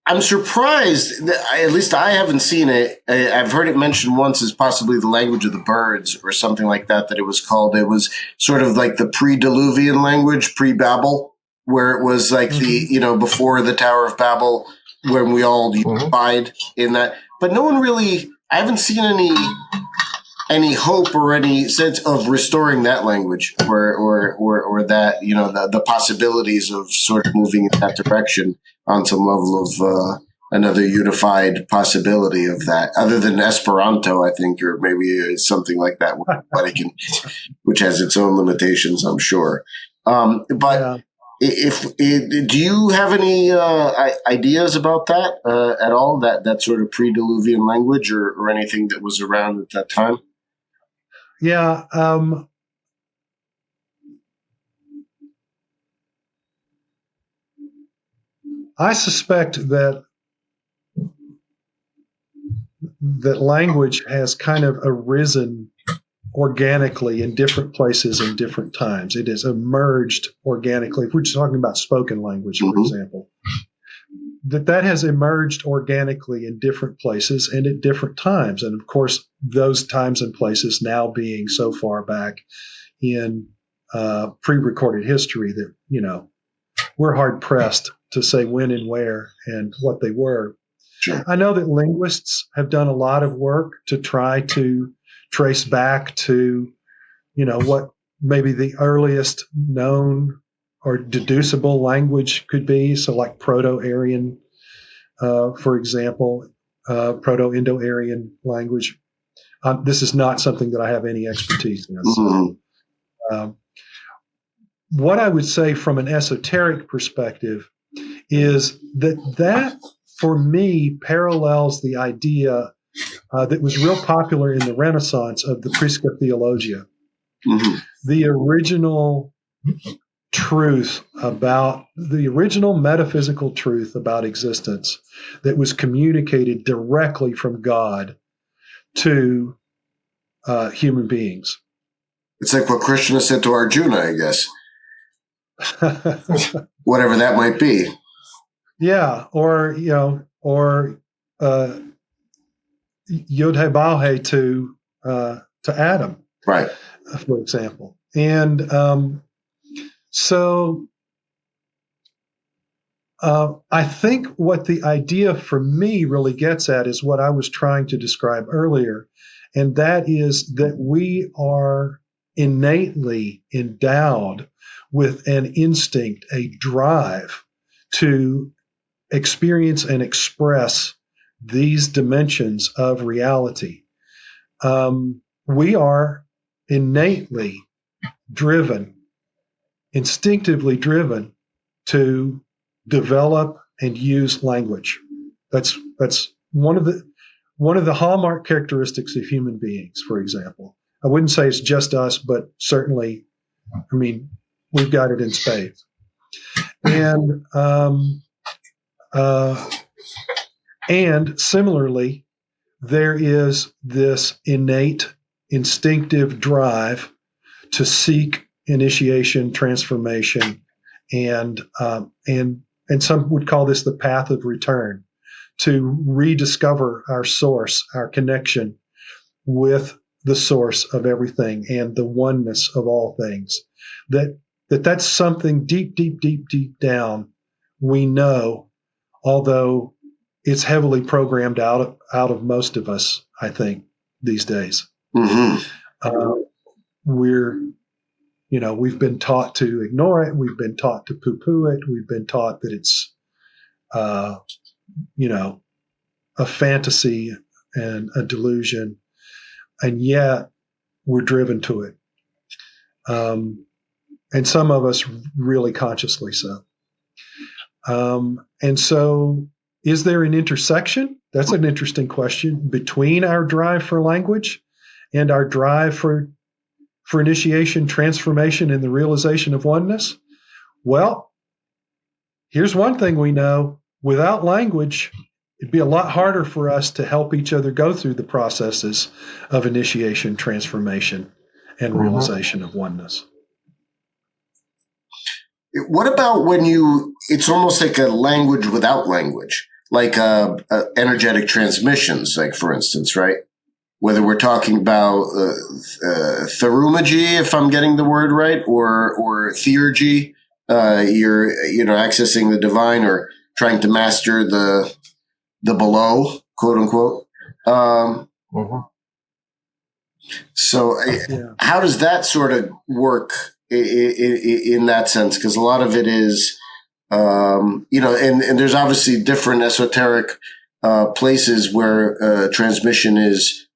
I'm surprised that at least I haven't seen it. I've heard it mentioned once as possibly the language of the birds or something like that. That it was called. It was sort of like the pre-Diluvian language, pre-Babel, where it was like the before the Tower of Babel, when we all unified in that. But no one really. I haven't seen any hope or any sense of restoring that language or that the possibilities of sort of moving in that direction on some level of another unified possibility of that, other than Esperanto, I think, or maybe something like that, which has its own limitations, I'm sure. But do you have any ideas about that at all? That sort of pre-Diluvian language or anything that was around at that time? Yeah. I suspect that language has kind of arisen organically in different places and different times. It has emerged organically. If we're just talking about spoken language, for example, that has emerged organically in different places and at different times. And of course, those times and places now being so far back in pre-recorded history that, we're hard pressed to say when and where and what they were. Sure. I know that linguists have done a lot of work to try to trace back to, what maybe the earliest known or deducible language could be. So like Proto-Aryan, for example, Proto-Indo-Aryan language. This is not something that I have any expertise in. So, what I would say from an esoteric perspective is that for me parallels the idea that was real popular in the Renaissance of the Prisca Theologia. The original truth about the original metaphysical truth about existence that was communicated directly from God to human beings. It's like what Krishna said to Arjuna, I guess. Whatever that might be. Yeah, or Yod-Heh-Vav-Heh to Adam, Right. for example. And so I think what the idea for me really gets at is what I was trying to describe earlier, and that is that we are innately endowed with an instinct, a drive to experience and express these dimensions of reality. We are innately driven, instinctively driven to develop and use language. That's one of the hallmark characteristics of human beings, for example. I wouldn't say it's just us, but certainly, I mean, we've got it in spades. And similarly, there is this innate, instinctive drive to seek initiation, transformation, and some would call this the path of return, to rediscover our source, our connection with the source of everything and the oneness of all things. That's something deep, deep, deep, deep down we know, although it's heavily programmed out of most of us, I think, these days. Mm-hmm. We've been taught to ignore it. We've been taught to poo-poo it. We've been taught that it's, a fantasy and a delusion, and yet we're driven to it. And some of us really consciously so. And so, is there an intersection? That's an interesting question between our drive for language and our drive for initiation, transformation, and the realization of oneness? Well, here's one thing we know. Without language, it'd be a lot harder for us to help each other go through the processes of initiation, transformation, and realization of oneness. What about when it's almost like a language without language, like energetic transmissions, like for instance, right? Whether we're talking about theurgy, if I'm getting the word right, or theurgy, you're accessing the divine or trying to master the below, quote unquote. So, how does that sort of work in that sense? Because a lot of it is, and there's obviously different esoteric places where transmission is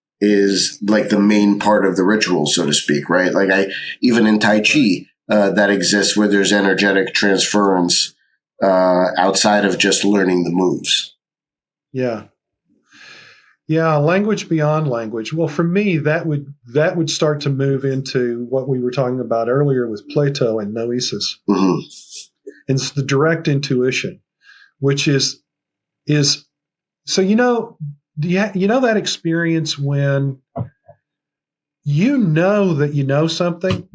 like the main part of the ritual, so to speak, right? Like even in Tai Chi, that exists where there's energetic transference outside of just learning the moves. Yeah, language beyond language. Well, for me, that would start to move into what we were talking about earlier with Plato and gnosis. Mm-hmm. And it's the direct intuition, which is so that experience when you know that you know something,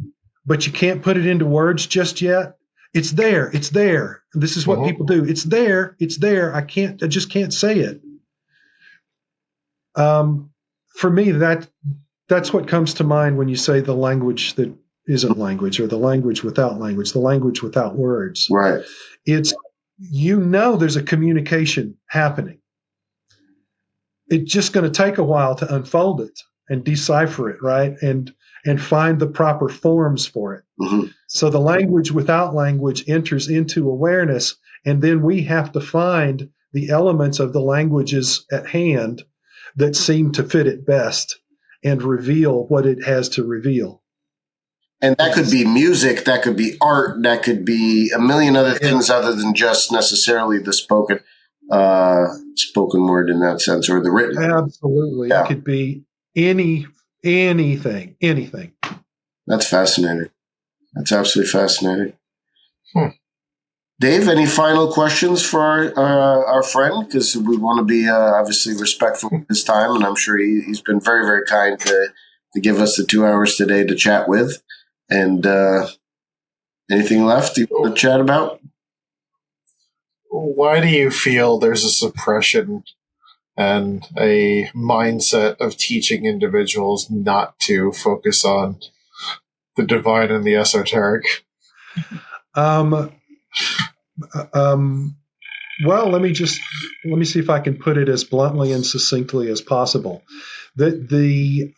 but you can't put it into words just yet. It's there. This is what people do. It's there. I just can't say it. For me, that's what comes to mind when you say the language that isn't language, or the language without language, the language without words. Right. It's, there's a communication happening. It's just going to take a while to unfold it and decipher it, right? And find the proper forms for it. Mm-hmm. So the language without language enters into awareness, and then we have to find the elements of the languages at hand that seem to fit it best and reveal what it has to reveal. And that could be music, that could be art, that could be a million other things other than just necessarily the spoken word in that sense, or the written. Absolutely. Yeah. It could be anything. That's fascinating. That's absolutely fascinating. Dave, any final questions for our friend? Because we want to be obviously respectful of his time, and I'm sure he's been very, very kind to give us the 2 hours today to chat with. And anything left you want to chat about? Why do you feel there's a suppression and a mindset of teaching individuals not to focus on the divine and the esoteric? Well, let me see if I can put it as bluntly and succinctly as possible. That the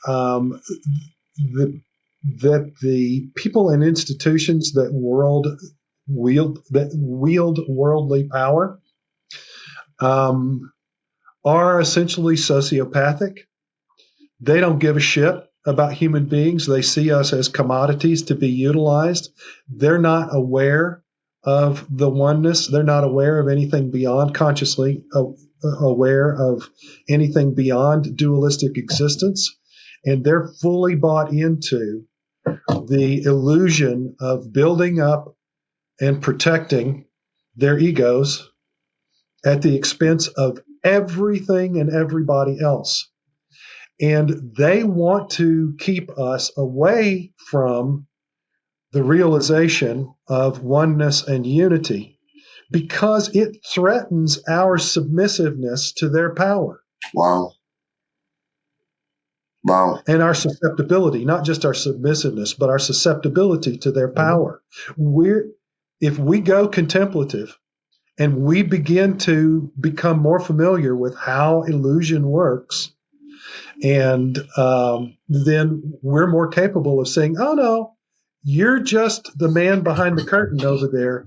people and institutions that wield worldly power are essentially sociopathic. They don't give a shit about human beings. They see us as commodities to be utilized. They're not aware of the oneness. They're not aware of anything beyond, consciously aware of anything beyond dualistic existence. And they're fully bought into the illusion of building up and protecting their egos at the expense of everything and everybody else. And they want to keep us away from the realization of oneness and unity because it threatens our submissiveness to their power. Wow. And our susceptibility, not just our submissiveness, but our susceptibility to their power. If we go contemplative and we begin to become more familiar with how illusion works, and then we're more capable of saying, oh, no, you're just the man behind the curtain over there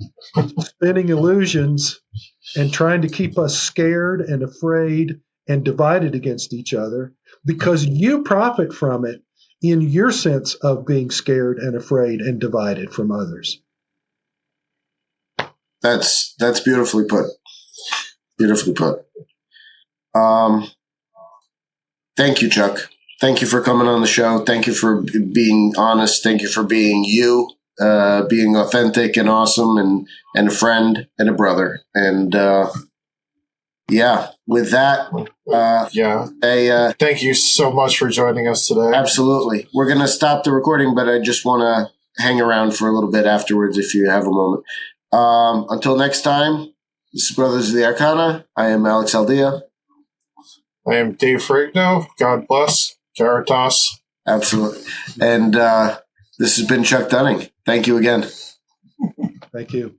spinning illusions and trying to keep us scared and afraid and divided against each other because you profit from it in your sense of being scared and afraid and divided from others. That's beautifully put. Beautifully put. Thank you, Chuck. Thank you for coming on the show. Thank you for being honest. Thank you for being you, being authentic and awesome and a friend and a brother. And with that, thank you so much for joining us today. Absolutely. We're going to stop the recording, but I just want to hang around for a little bit afterwards if you have a moment. Until next time, this is Brothers of the Arcana. I am Alex Aldea. I am Dave Ferrigno. God bless. Caritas. Absolutely. And this has been Chuck Dunning. Thank you again. Thank you.